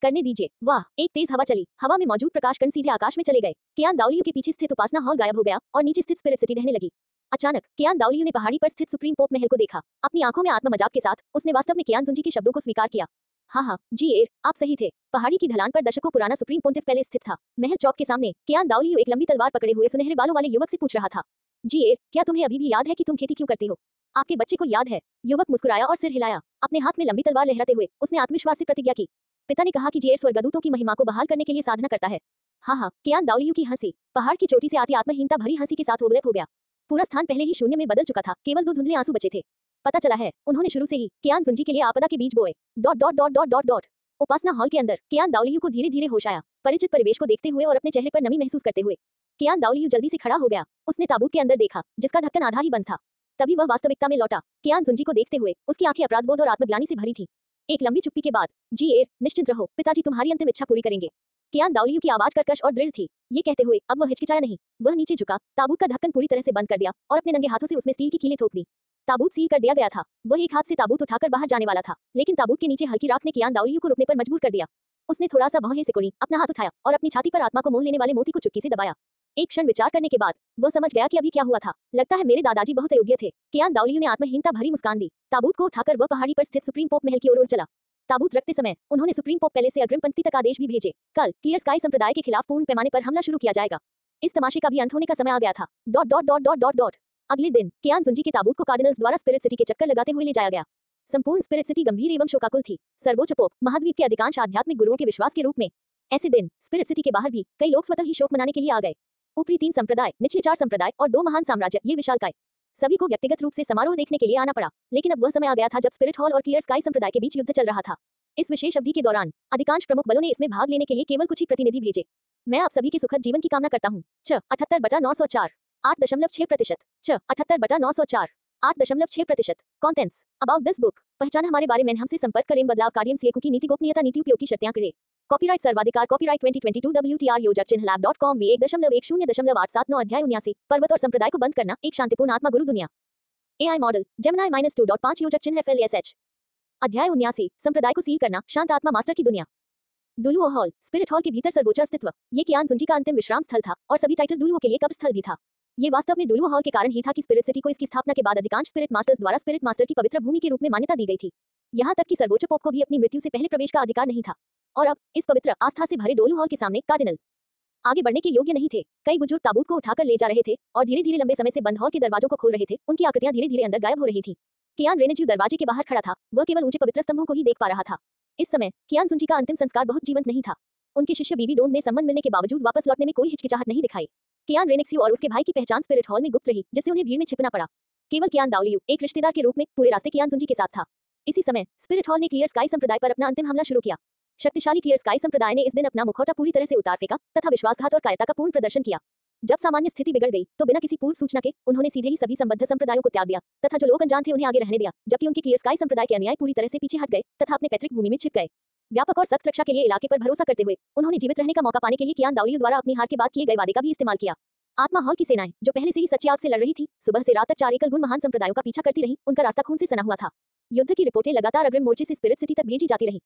करने दीजिए। वाह, एक तेज हवा चली। हवा में मौजूद प्रकाशकण सीधे आकाश में चले गए। कियान दाओलियू के पीछे स्थित उपासना हॉल गायब हो गया और नीचे स्थित स्पिरिट सिटी रहने लगी। अचानक कियान दाओलियू ने पहाड़ी पर स्थित सुप्रीम पोप महल को देखा। अपनी आंखों में आत्म मजाक के साथ उसने वास्तव में कियान जुंजी के शब्दों को स्वीकार किया। हाँ, जी आप सही थे। पहाड़ी की ढलान पर दशकों पुराना सुप्रीम पोंटिफ पैलेस स्थित था। महल चौक के सामने कियान दाओलियू एक लंबी तलवार पकड़े हुए सुनहरे बालों वाले युवक से पूछ रहा था, जी क्या तुम्हें अभी भी याद है कि तुम खेती क्यों करते हो? आपके बच्चे को याद है? युवक मुस्कुराया और सिर हिलाया। अपने हाथ में लंबी तलवार लहराते हुए उसने आत्मविश्वास से प्रतिज्ञा की। पिता ने कहा कि जी स्वर्गदूतों की महिमा को बहाल करने के लिए साधना करता है। हाँ, कियान दाओलियू की हंसी पहाड़ की चोटी से आती आत्महीनता भरी हंसी के साथ ओवलैप हो गया। पूरा स्थान पहले ही शून्य में बदल चुका था। केवल 2 धुंधले आंसू बचे थे। पता चला है, उन्होंने शुरू से ही कियान जुंजी के लिए आपदा के बीज बोए। Dot dot dot dot dot dot. उपासना हॉल के अंदर कियान दाओलियू को धीरे धीरे होश आया। परिचित परिवेश को देखते हुए और अपने चेहरे पर नमी महसूस करते हुए कियान दाओलियू जल्दी से खड़ा हो गया। उसने ताबूत के अंदर देखा, जिसका ढक्कन आधा ही बंद था। तभी वह वास्तविकता में लौटा। कियान जुंजी को देखते हुए उसकी आंखें अपराधबोध और आत्मग्लानि से भरी थी। एक लंबी चुप्पी के बाद, जी निश्चिंत रहो, पिताजी तुम्हारी अंतिम इच्छा पूरी करेंगे। कियान दाओलियू की आवाज कर्कश और दृढ़ थी। ये कहते हुए अब वह हिचकिचाया नहीं। वह नीचे झुका, ताबूत का ढक्कन पूरी तरह से बंद कर दिया और अपने नंगे हाथों से उसमें स्टील की कीलें ठोक दी। ताबूत सील कर दिया गया था। वह एक हाथ से ताबूत उठाकर बाहर जाने वाला था, लेकिन ताबूत के नीचे हल्की राख ने कियान दाओलियू को रुकने पर मजबूर कर दिया। उसने थोड़ा सा भौहें सिकुड़ी, अपना हाथ उठाया और अपनी छाती पर आत्मा को मोह लेने वाले मोती को चुटकी से दबाया। एक क्षण विचार करने के बाद वह समझ गया कि अभी क्या हुआ था। लगता है मेरे दादाजी बहुत अयोग्य थे। कियान दाओलियू ने आत्महीनता भरी मुस्कान दी। ताबूत को उठाकर वह पहाड़ी पर स्थित सुप्रीम पोप महल की ओर चला। ताबूत रखते समय उन्होंने सुप्रीम पोप पैलेस से अग्रिम पंक्ति तक आदेश भी भेजे। कल क्लियर स्काई संप्रदाय के खिलाफ पूर्ण पैमाने पर हमला शुरू किया जाएगा। इस तमाशे का भी अंत होने का समय आ गया था। Dot dot dot dot dot dot. अगले दिन कियान जुंजी के ताबूत को कार्डिनल्स द्वारा स्पिरिट सिटी के चक्कर लगाते हुए ले जाया गया। संपूर्ण स्पिरिट सिटी गंभीर एवं शोकाकुल थी। सर्वोच्च पोप महाद्वीप के अधिकांश आध्यात्मिक गुरुओं के विश्वास के रूप में ऐसे दिन स्पिरिट सिटी के बाहर भी कई लोग स्वतः ही शोक मनाने के लिए आ गए। ऊपरी 3 संप्रदाय, निचले 4 संप्रदाय और 2 महान साम्राज्य, ये विशालकाय। सभी को व्यक्तिगत रूप से समारोह देखने के लिए आना पड़ा। लेकिन अब वह समय आ गया था जब स्पिरिट हॉल और क्लियर स्काई संप्रदाय के बीच युद्ध चल रहा था। इस विशेष अवधि के दौरान अधिकांश प्रमुख बलों ने इसमें भाग लेने के लिए केवल कुछ ही प्रतिनिधि भेजे। मैं आप सभी के सुखद जीवन की कामना करता हूँ। 78/904 8.6%। 78/904 8.6%। Contents about this book. पहचान हमारे बारे में हमसे संपर्क करें। बदलाव कार्य की नीति गोपनीयता नीति उपयोग की शर्तें करें। कॉपीराइट सर्वाधिकार कॉपीराइट 2022 WTR योजक चिन्ह lab.com v 1.10.879 अध्याय 79 पर्वत और संप्रदाय को बंद करना एक शांतिपूर्ण आत्मा गुरु दुनिया। AI मॉडल जेमिनी -2.5 योजक चिन्ह FLSH। अध्याय 79 संप्रदाय को सील करना शांत आत्मा मास्टर की दुनिया। डुलुओ हॉल स्पिरिट हॉल के भीतर सर्वोच्च अस्तित्व। ये कियान जुंजी का अंतिम विश्राम स्थल था और सभी टाइटल डुलुओ के लिए कब्र स्थल भी था। ये वास्तव में डुलुओ हॉल के कारण ही था कि स्पिरिट सिटी को इसकी स्थापना के बाद अधिकांश स्पिरिट मास्टर्स द्वारा स्पिरिट मास्टर की पवित्र भूमि के रूप में मान्यता दी गई थी। यहाँ तक कि सर्वोच्च पोप को भी अपनी मृत्यु से पहले प्रवेश का अधिकार नहीं था। और अब इस पवित्र आस्था से भरे डोलू हॉल के सामने कार्डिनल आगे बढ़ने के योग्य नहीं थे। कई बुजुर्ग ताबूत को उठाकर ले जा रहे थे और धीरे धीरे लंबे समय से बंद हॉल के दरवाजों को खोल रहे थे। उनकी आकृतियां धीरे धीरे अंदर गायब हो रही थी। कियान रेनेज्यू दरवाजे के बाहर खड़ा था। वह केवल ऊंचे पवित्र स्तंभों को ही देख पा रहा था। इस समय कियान जुंजी का अंतिम संस्कार बहुत जीवंत नहीं था। उनके शिष्य बीबी डोंग ने सम्मान मिलने के बावजूद वापस लौटने में कोई हिचकिचाहट नहीं दिखाई। कियान रेनेक्सियो और उसके भाई की पहचान स्पिरिट हॉल में गुप्त रही, जिससे उन्हें भीड़ में छिपना पड़ा। केवल कियान दाओलियू एक रिश्तेदार के रूप में पूरे रास्ते कियान जुंजी के साथ था। इसी समय स्पिरिट हॉल ने क्लियर स्काई संप्रदाय पर अपना अंतिम हमला शुरू किया। शक्तिशाली क्लियर स्काई संप्रदाय ने इस दिन अपना मुखौटा पूरी तरह से उतार फेंका तथा विश्वासघात और कायरता का पूर्ण प्रदर्शन किया। जब सामान्य स्थिति बिगड़ गई तो बिना किसी पूर्व सूचना के उन्होंने सीधे ही सभी संबद्ध संप्रदायों को त्याग दिया तथा जो लोग अनजान थे उन्हें आगे रहने दिया, जबकि उनके क्लियर स्काई संप्रदाय के अनुयायी पूरी तरह से पीछे हट गए तथा अपने पैतृक भूमि में छिप गए। व्यापक और सख्त रक्षा के लिए इलाके पर भरोसा करते हुए उन्होंने जीवित रहने का मौका पाने के लिए कियान दाओलियू द्वारा अपनी हार के बाद किए गए वादे का भी इस्तेमाल किया। आत्मा हॉल की सेनाएं जो पहले से ही सच्ची आग से लड़ रही थी, सुबह से रात तक 4 एकल गुण महान संप्रदायों का पीछा करती रही। उनका रास्ता खून से सना हुआ था। युद्ध की रिपोर्टें लगातार अग्रिम मोर्चे से स्पिरिट सिटी तक भेजी जाती रही।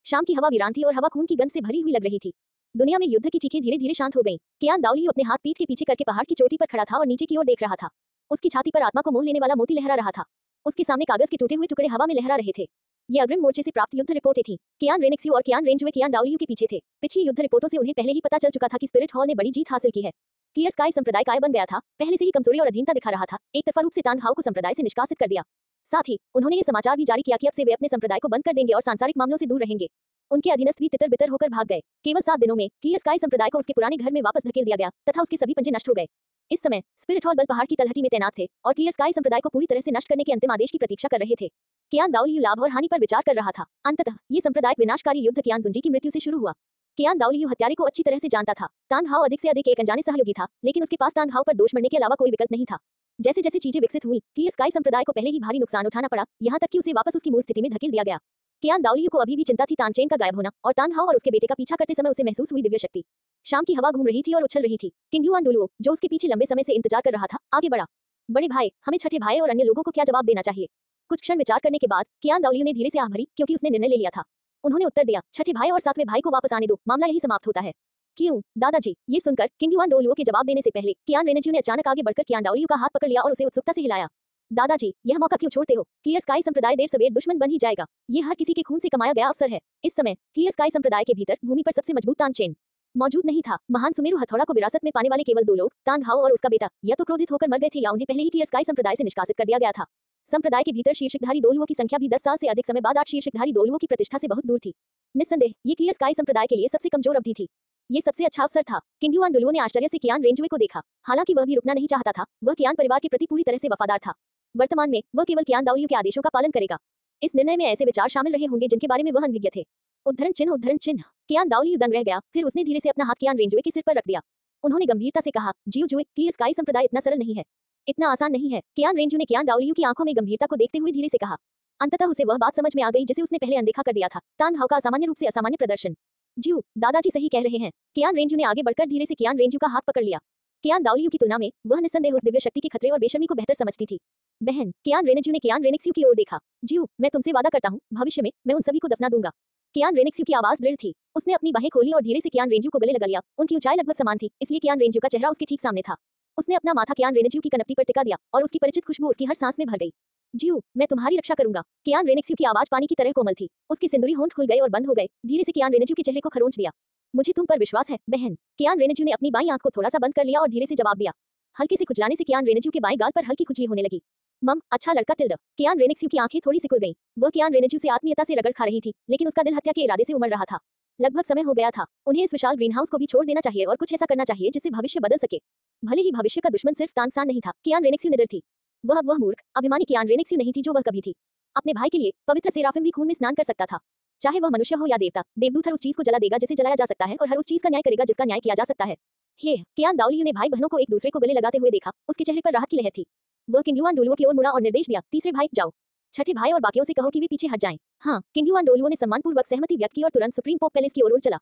शाम की हवा वीरान थी और हवा खून की गंध से भरी हुई लग रही थी। दुनिया में युद्ध की चीखें धीरे धीरे शांत हो गईं। कियान दाओलियू अपने हाथ पीठ के पीछे करके पहाड़ की चोटी पर खड़ा था और नीचे की ओर देख रहा था। उसकी छाती पर आत्मा को मोह लेने वाला मोती लहरा रहा था। उसके सामने कागज के टूटे हुए टुकड़े हवा में लहरा रहे थे। ये अग्रिम मोर्चे से प्राप्त युद्ध रिपोर्टें थीं। कियान रेनेक्सियो और कियान रेंजुए कियान दाओलियू के पीछे थे। पिछली युद्ध रिपोर्टों से उन्हें पहले ही पता चल चुका था कि स्पिरिट हॉल ने बड़ी जीत हासिल की है। क्लियर स्काई संप्रदाय काय बन गया था, पहले से ही कमजोरी और अधीनता दिखा रहा था। एक तरफा रूप से तांगहाओ को संप्रदाय से निष्कासित कर दिया। साथ ही उन्होंने ये समाचार भी जारी किया कि अब से वे अपने संप्रदाय को बंद कर देंगे और सांसारिक मामलों से दूर रहेंगे। उनके अधीनस्थ भी तितर बितर होकर भाग गए। केवल 7 दिनों में क्लियर स्काई संप्रदाय को उसके पुराने घर में वापस धकेल दिया गया तथा उसके सभी पंजे नष्ट हो गए। इस समय स्पिरिट हॉल बल पहाड़ की तलहटी में तैनात थे और क्लियर स्काई संप्रदाय को पूरी तरह से नष्ट करने के अंतिम आदेश की प्रतीक्षा कर रहे थे। कियान दाओलियू लाभ और हानि पर विचार कर रहा था। अंततः ये सांप्रदायिक विनाशकारी युद्ध कियान जुंजी की मृत्यु से शुरू हुआ। कियान दाओलियू हत्यारे को अच्छी तरह से जानता था। तांग हाओ अधिक से अधिक एक अनजाने सहयोगी था, लेकिन उसके पास तांग हाओ पर दोष मढ़ने के अलावा कोई विकल्प नहीं था। जैसे जैसे चीजें विकसित हुई, क्लियर स्काई संप्रदाय को पहले ही भारी नुकसान उठाना पड़ा, यहाँ तक कि उसे वापस उसकी मूल स्थिति में धकेल दिया गया। कियान दाओलियू को अभी भी चिंता थी तानचेन का गायब होना और तांग हाओ और उसके बेटे का पीछा करते समय उसे महसूस हुई दिव्य शक्ति। शाम की हवा घूम रही थी और उछल रही थी। किंग युआन डुलुओ, जो उसके पीछे लंबे समय से इंतजार कर रहा था, आगे बढ़ा। बड़े भाई, हमें छठे भाई और अन्य लोगों को क्या जवाब देना चाहिए? कुछ क्षण विचार करने के बाद कियान दाओलियू ने धीरे से आह भरी, क्योंकि उसने निर्णय ले लिया था। उन्होंने उत्तर दिया, छठे भाई और 7वें भाई को वापस आने दो, मामला यही समाप्त होता है। क्यों दादाजी? ये सुनकर किंग युआन डोलुओ के जवाब देने से पहले कियान रेनेज्यू ने अचानक आगे बढ़कर कियान दाओलियू का हाथ पकड़ लिया और उसे उत्सुकता से हिलाया। दादाजी, यह मौका क्यों छोड़ते हो? क्लियर स्काई संप्रदाय देर सवेर दुश्मन बन ही जाएगा। ये हर किसी के खून से कमाया गया अवसर है। इस समय क्लियर स्काई संप्रदाय के भीतर भूमि पर सबसे मजबूत तानचेन मौजूद नहीं था। महान सुमेरु हथौड़ा को विरासत में पाने वाले केवल 2 लोग, तांग हाओ और उसका बेटा, या तो क्रोधित होकर मर गए थे या उन्हें पहले ही क्लियर स्काई संप्रदाय से निष्कासित कर दिया गया था। संप्रदाय के भीतर शीर्षकधारी दोलुओं की संख्या भी 10 साल से अधिक समय बाद 8 शीर्षकधारी दोलुओं की प्रतिष्ठा से बहुत दूर थी। निस्संदेह ये क्लियर स्काई संप्रदाय के लिए सबसे कमजोर अवधि थी। ये सबसे अच्छा अवसर था। किंग युआन डुलुओ ने आश्चर्य से कियान रेंजुए को देखा। हालांकि वह भी रुकना नहीं चाहता था, वह कियान परिवार के प्रति पूरी तरह से वफादार था। वर्तमान में वह केवल कियान दाओलियू के आदेशों का पालन करेगा। इस निर्णय में ऐसे विचार शामिल रहे होंगे जिनके बारे में वह अनभिज्ञ थे। उद्धरण चिन्ह उद्धरण चिन्ह। कियान दाओलियू दंग रह गया, फिर उसने धीरे से अपना हाथ कियान रेंजुए के सिर पर रख दिया। उन्होंने गंभीरता से कहा, जियो जुए, क्लियर स्काई संप्रदाय इतना सरल नहीं है, इतना आसान नहीं है। कियान रेंजू ने कियान दाओलियू की आंखों में गंभीरता को देखते हुए धीरे से कहा। अंततः उसे वह बात समझ में आ गई जिसे उसने पहले अनदेखा कर दिया था। तांग हाओ का असामान्य रूप से असामान्य प्रदर्शन। जियो, दादाजी सही कह रहे हैं। कियान रेंजू ने आगे बढ़कर धीरे से कियान रेंजू का हाथ पकड़ लिया। कियान दाओलियू की तुलना में वह निस्संदेह उस दिव्य शक्ति के खतरे और बेशर्मी को बेहतर समझती थी। बहन, कियान रेनेज्यू ने कियान रेनेक्स्यू की ओर देखा। जियो, मैं तुमसे वादा करता हूँ, भविष्य में मैं उन सभी को दफना दूंगा। कियान रेनेक्स्यू की आवाज दृढ़ थी। उसने अपनी बाहें खोली और धीरे से कियान रेंजू को गले लगा लिया। उनकी ऊंचाई लगभग समान थी, इसलिए कियान रेंजू का चेहरा उसके ठीक सामने था। उसने अपना माथा कियान रेनेज्यू की कनपटी पर टिका दिया और उसकी परिचित खुशबू उसकी हर सांस में भर गई। जियो, मैं तुम्हारी रक्षा करूंगा। कियान रेनेक्स्यू की आवाज पानी की तरह कोमल थी। उसके सिंदूरी होंठ खुल गए और बंद हो गए। धीरे से कियान रेनेज्यू के चेहरे को खरोंच दिया। मुझे तुम पर विश्वास है, बहन। कियान रेनेज्यू ने अपनी बाईं आंख को थोड़ा सा बंद कर लिया और धीरे से जवाब दिया। हल्के से खुजलाने से कियान रेनेज्यू के बाएं गाल पर हल्की खुजली होने लगी। मम, अच्छा लड़का टिल्ड। कियान रेनेक्स्यू की आंखें थोड़ी सिकुड़ गईं। वह कियान रेनेज्यू से आत्मीयता से रगड़ खा रही थी, लेकिन उसका दिल हत्या के इरादे से उमड़ रहा था। लगभग समय हो गया था। उन्हें इस विशाल ग्रीनहाउस को भी छोड़ देना चाहिए और कुछ ऐसा करना चाहिए जिससे भविष्य बदल सके। भले ही भविष्य का दुश्मन सिर्फ तानसान नहीं था, कियान रेनेक्स्यू निडर थी। वह मूर्ख, अभिमानी कियान रेनेक्स्यू नहीं थी जो वह कभी थी। अपने भाई के लिए पवित्र सेराफिम भी खून में स्नान कर सकता था। चाहे वह मनुष्य हो या देवता, देवदूत हर उस चीज को जला देगा जिसे जलाया जा सकता है और हर उस चीज का न्याय करेगा जिसका न्याय किया जा सकता है। हे, कियान दाओलियू ने भाई बहनों को एक दूसरे को गले लगाते हुए देखा। उसके चेहरे पर राहत की लहर थी। वह किंग युआन डोलुओ की ओर मुड़ा और निर्देश दिया, तीसरे भाई जाओ। छठे भाई और बाकियों से कहो कि वे पीछे हट जाएं। हाँ, किंग युआन डोलुओ ने सम्मानपूर्वक सहमति व्यक्त की और तुरंत सुप्रीम पोप पैलेस की ओर उड़ चला।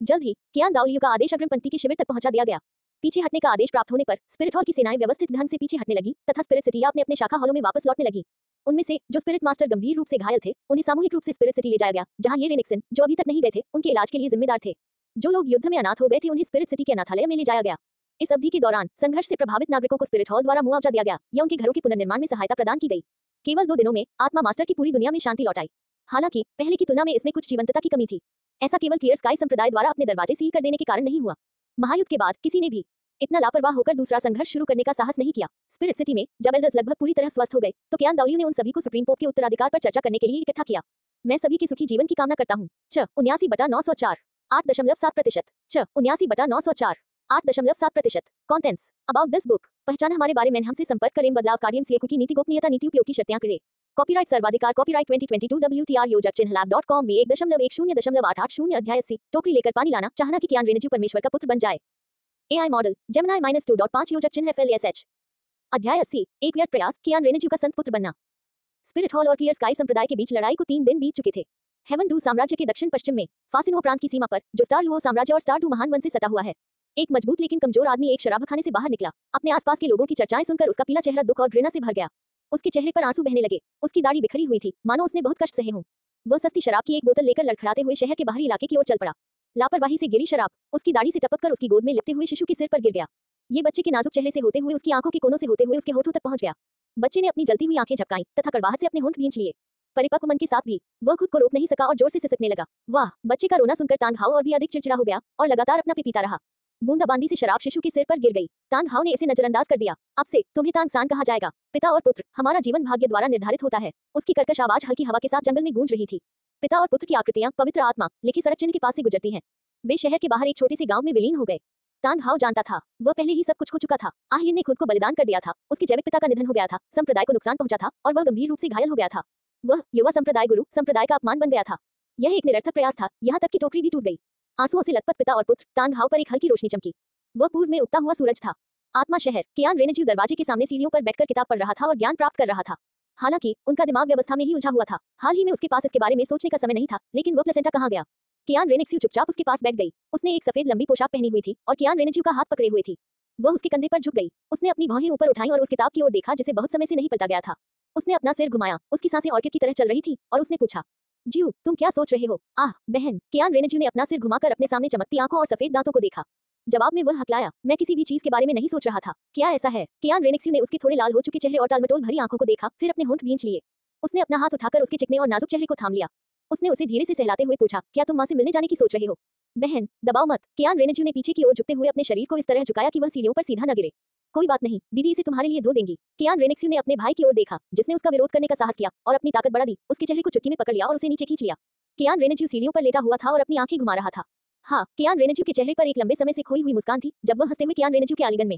जल्द ही कियान दाओलियू का आदेश अग्रिम पंक्ति के शिविर तक पहुंचा दिया गया। पीछे हटने का आदेश प्राप्त होने पर स्पिरिट हॉल की सेनाएं व्यवस्थित ढंग से पीछे हटने लगी तथा स्पिरिट सिटी अपने अपने शाखा हॉलों में वापस लौटने लगी। उनमें से जो स्पिरिट मास्टर गंभीर रूप से घायल थे, उन्हें सामूहिक रूप से स्पिरिट सिटी ले जाया गया, जहां ये रेनिक्सन, जो अभी तक नहीं गए थे, उनके इलाज के लिए जिम्मेदार थे। जो लोग युद्ध में अनाथ हो गए थे, उन्हें स्पिरिट सिटी के अनाथालय में ले जाया गया। इस अवधि के दौरान संघर्ष से प्रभावित नागरिकों को स्पिरिट हॉल द्वारा मुआवजा दिया गया या उनके घरों के पुनर्निर्माण में सहायता प्रदान की गई। केवल 2 दिनों में आत्मा मास्टर की पूरी दुनिया में शांति लौट आई। हालांकि पहले की तुलना में इसमें कुछ जीवंतता की कमी थी। ऐसा केवल क्लियर स्काई संप्रदाय द्वारा अपने दरवाजे सील कर देने के कारण नहीं हुआ। महायुद्ध के बाद किसी ने भी इतना लापरवाह होकर दूसरा संघर्ष शुरू करने का साहस नहीं किया। स्पिरिट सिटी में जब एल्डर्स लगभग पूरी तरह स्वस्थ हो गए, तो कियान दाओलियू ने उन सभी को सुप्रीम पोप के उत्तराधिकार पर चर्चा करने के लिए इकट्ठा किया। मैं सभी के सुखी जीवन की कामना करता हूँ। 79/904 8.7%। 79/904 8.7%। Contents about this book. पहचाना हमारे बारे में हमसे संपर्क करें। बदलाव कार्य सीएकू की नीति गोपनीयता नीति उपयोग की शर्तें करें। कॉपीराइट सर्वाधिकार कॉपीराइट 2022 WTR योजक चिन्ह lab.com वे 1.10.880 अध्याय 80 टोकरी लेकर पानी लाना चाहना कि कियान रेनेज्यू परमेश्वर का पुत्र बन जाए। AI मॉडल जेमिनी -2.5 योजक चिन्ह FLSH अध्याय 80 एक व्यर्थ प्रयास कियान रेनेज्यू का संत पुत्र बनना। स्पिरिट हॉल और क्लियर स्काई संप्रदाय के बीच लड़ाई को 3 दिन बीत चुके थे। हेवन डू साम्राज्य के दक्षिण पश्चिम में फासिनो प्रांत की सीमा पर, जो स्टार लुओ साम्राज्य और स्टार डू महान वन से सटा हुआ है, एक मजबूत लेकिन कमजोर आदमी एक शराबखाने से बाहर निकला। अपने आसपास के लोगों की चर्चाएं सुनकर उसका पीला चेहरा दुख और घृणा से भर गया। उसके चेहरे पर आंसू बहने लगे। उसकी दाढ़ी बिखरी हुई थी, मानो उसने बहुत कष्ट सहे हों। वह सस्ती शराब की एक बोतल लेकर लड़खड़ाते हुए शहर के बाहरी इलाके की ओर चल पड़ा। लापरवाही से गिरी शराब उसकी दाढ़ी से टपककर उसकी गोद में लिपटे हुए शिशु के सिर पर गिर गया। ये बच्चे के नाजुक चेहरे से होते हुए उसकी आंखों के कोनों से होते हुए उसके होठों तक पहुंच गया। बच्चे ने अपनी जलती हुई आंखें झपकाईं तथा कड़वाहट से अपने होंठ भींच लिए। परिपक्व मन के साथ भी वह खुद को रोक नहीं सका और जोर से सिसकने लगा। वाह! बच्चे का रोना सुनकर तांग हाओ और भी अधिक चिड़चिड़ा हो गया और लगातार अपना पीता रहा। बूंदाबांदी से शराब शिशु के सिर पर गिर गई। तांग हाओ ने इसे नजरअंदाज कर दिया। अब से तुम्हें तांगसान कहा जाएगा। पिता और पुत्र, हमारा जीवन भाग्य द्वारा निर्धारित होता है। उसकी कर्कश आवाज हल्की हवा के साथ जंगल में गूंज रही थी। पिता और पुत्र की आकृतियां पवित्र आत्मा लिखी सड़क चिन्ह के पास से गुजरती हैं। वे शहर के बाहर एक छोटे से गांव में विलीन हो गए। तांग हाओ जानता था वह पहले ही सब कुछ खो चुका था। आहिन ने खुद को बलिदान कर दिया था, उसके जैविक पिता का निधन हो गया था, संप्रदाय को नुकसान पहुंचा था और वह गंभीर रूप से घायल हो गया था। वह युवा संप्रदाय गुरु संप्रदाय का अपमान बन गया था। यह एक निरर्थक प्रयास था, यहाँ तक कि टोकरी भी टूट गई। आंसुओं से लथपथ पिता और पुत्र, तांग हाओ पर एक हल्की रोशनी चमकी। वह पूर्व में उगता हुआ सूरज था। आत्मा शहर। कियान रेनेज्यू दरवाजे के सामने सीढ़ियों पर बैठकर किताब पढ़ रहा था और ज्ञान प्राप्त कर रहा था। हालांकि उनका दिमाग व्यवस्था में ही उलझा हुआ था। हाल ही में उसके पास इसके बारे में सोचने का समय नहीं था, लेकिन वह प्लेसेंटा कहाँ गया? कियान रेनेक्स्यू चुपचाप उसके पास बैठ गई। उसने एक सफेद लंबी पोशाक पहनी हुई थी और कियान रेनेज्यू का हाथ पकड़े हुए थी। वह उसके कंधे पर झुक गई। उसने अपनी भौहें ऊपर उठाई और उस किताब की ओर देखा जिसे बहुत समय से नहीं पलटा गया था। उसने अपना सिर घुमाया, उसकी सांसें ऑर्किड की तरह चल रही थी और उसने पूछा, ज्यू तुम क्या सोच रहे हो? आह बहन। कियान रेनेज्यू ने अपना सिर घुमाकर अपने सामने चमकती आंखों और सफेद दांतों को देखा। जवाब में वह हकलाया, मैं किसी भी चीज के बारे में नहीं सोच रहा था। क्या ऐसा है? कियान रेनेक्स्यू ने उसके थोड़े लाल हो चुके चेहरे और टालमटोल भरी आंखों को देखा, फिर अपने होंठ भींच लिए। उसने अपना हाथ उठाकर उसके चिकने और नाजुक चेहरे को थाम लिया। उसने उसे धीरे से सहलाते हुए पूछा, क्या तुम मां से मिलने जाने की सोच रहे हो? बहन दबाओ मत। कियान रेनेज्यू ने पीछे की ओर झुकते हुए अपने शरीर को इस तरह झुकाया कि वह सीढ़ियों पर सीधा न गिरे। कोई बात नहीं, दीदी इसे तुम्हारे लिए धो देंगी। कियान रेनेक्स्यू ने अपने भाई की ओर देखा, जिसने उसका विरोध करने का साहस किया और अपनी ताकत बढ़ा दी। उसके चेहरे को चुटकी में पकड़ लिया और उसे नीचे खींच लिया। कियान रेनेज्यू सीढ़ियों पर लेटा हुआ था और अपनी आंखें घुमा रहा था। हाँ, कियान रेनेज्यू के चेहरे पर एक लंबे समय से खोई हुई मुस्कान थी जब वह हंसते हुए कियान रेनेज्यू के आलिंगन में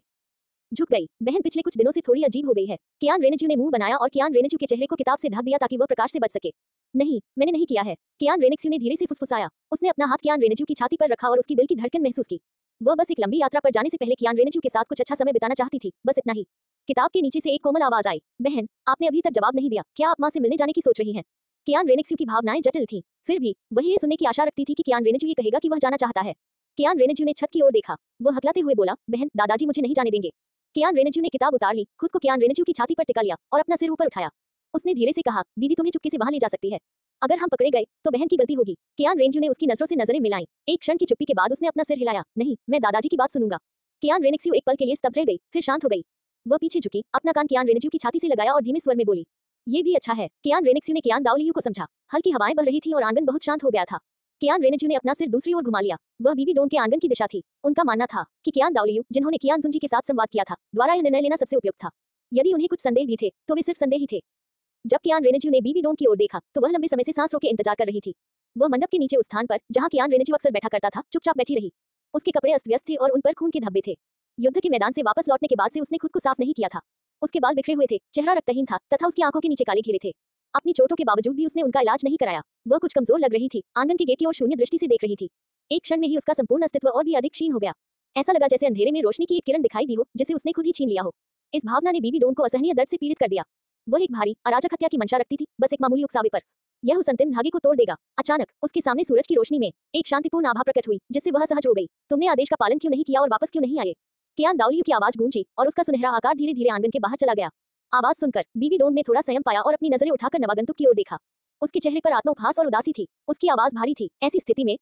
झुक गई। बहन पिछले कुछ दिनों से थोड़ी अजीब हो गई है। कियान रेनेज्यू ने मुंह बनाया और कियान रेनेज्यू के चेहरे को किताब से ढक दिया ताकि वह प्रकाश से बच सके। नहीं, मैंने नहीं किया है। कियान रेनेक्स्यू ने धीरे से फुसफुसाया। उसने अपना हाथ कियान रेनेज्यू की छाती पर रखा और उसकी दिल की धड़कन महसूस की। वह बस एक लंबी यात्रा पर जाने से पहले कियान रेनेज्यू के साथ कुछ अच्छा समय बिताना चाहती थी, बस इतना ही। किताब के नीचे से एक कोमल आवाज आई, बहन आपने अभी तक जवाब नहीं दिया, क्या आप मां से मिलने जाने की सोच रही हैं? कियान रेनेक्स्यू की भावनाएं जटिल थीं, फिर भी वह ये सुनने की आशा रखती थी कि कियान रेनेज्यू ये कहेगा कि वह जाना चाहता है। कियान रेनेज्यू ने छत की ओर देखा। वह हकलाते हुए बोला, बहन दादाजी मुझे नहीं जाने देंगे। कियान रेनेज्यू ने किताब उतार ली, खुद को कियान रेनेज्यू की छाती पर टिका लिया और अपना सिर ऊपर उठाया। उसने धीरे से कहा, दीदी तुम्हें चुपके से वहां ले जा सकती है। अगर हम पकड़े गए तो बहन की गलती होगी। कियान रेनेज्यू ने उसकी नजरों से नजरें मिलाई। एक क्षण की चुप्पी के बाद उसने अपना सिर हिलाया, नहीं, मैं दादाजी की बात सुनूंगा। कियान रेनेक्स्यू एक पल के लिए स्तब्ध रह गई, फिर शांत हो गई। वह पीछे झुकी, अपना कान कियान रेनेज्यू की छाती से लगाया और धीमे स्वर में बोली, ये भी अच्छा है। कियान रेनेक्स्यू ने कियान दाओलियू को समझा। हल्की हवाएं बह रही थीं और आंगन बहुत शांत हो गया था। कियान रेनेज्यू ने अपना सिर दूसरी ओर घुमा लिया। वह बीबी डोन के आंगन की दिशा थी। उनका मानना था कि कियान दाओलियू, जिन्होंने कियान जुंजी के साथ संवाद किया था, द्वारा यह निर्णय लेना सबसे उपयुक्त था। यदि उन्हें कुछ संदेह भी थे तो वे सिर्फ संदेह ही थे। जब कियान रेनेज्यू ने बीबी डोन की ओर देखा तो वह लंबे समय से सांस रोके इंतजार कर रही थी। वह मंडप के नीचे उस स्थान पर जहां कियान रेनेज्यू अक्सर बैठा करता था चुपचाप बैठी रही। उसके कपड़े अस्त व्यस्त थे और उन पर खून के धब्बे थे। युद्ध के मैदान से वापस लौटने के बाद से उसने खुद को साफ नहीं किया था। उसके बाल बिखरे हुए थे, चेहरा रक्तहीन था तथा उसकी आंखों के नीचे काले घेरे थे। अपनी चोटों के बावजूद भी उसने उनका इलाज नहीं कराया। वह कुछ कमजोर लग रही थी, आंगन के गेट की ओर शून्य दृष्टि से देख रही थी। एक क्षण में ही उसका संपूर्ण अस्तित्व और भी अधिक क्षीण हो गया। ऐसा लगा जैसे अंधेरे में रोशनी की एक किरण दिखाई दी हो जिसे उसने खुद ही छीन लिया हो। इस भावना ने बीबी डोन को असहनीय दर्द से पीड़ित कर दिया। वह एक भारी अराजक हत्या की मंशा रखती थी, बस एक मामूली उकसावे पर। यह उस अंतिम धागे को तोड़ देगा। अचानक उसके सामने सूरज की रोशनी में एक शांतिपूर्ण आभा प्रकट हुई जिससे वह सहज हो गई। तुमने आदेश का पालन क्यों नहीं किया और वापस क्यों नहीं आए? कियान दाओलियू की आवाज गूंजी और उसका सुनहरा आकार धीरे धीरे आंगन के बाहर चला गया। आवाज सुनकर बीबी डोन ने थोड़ा संयम पाया और अपनी नजरें उठाकर नवागंतुक की ओर देखा। उसके चेहरे पर आत्मोपहास और उदासी थी। उसकी आवाज भारी थी। ऐसी स्थिति में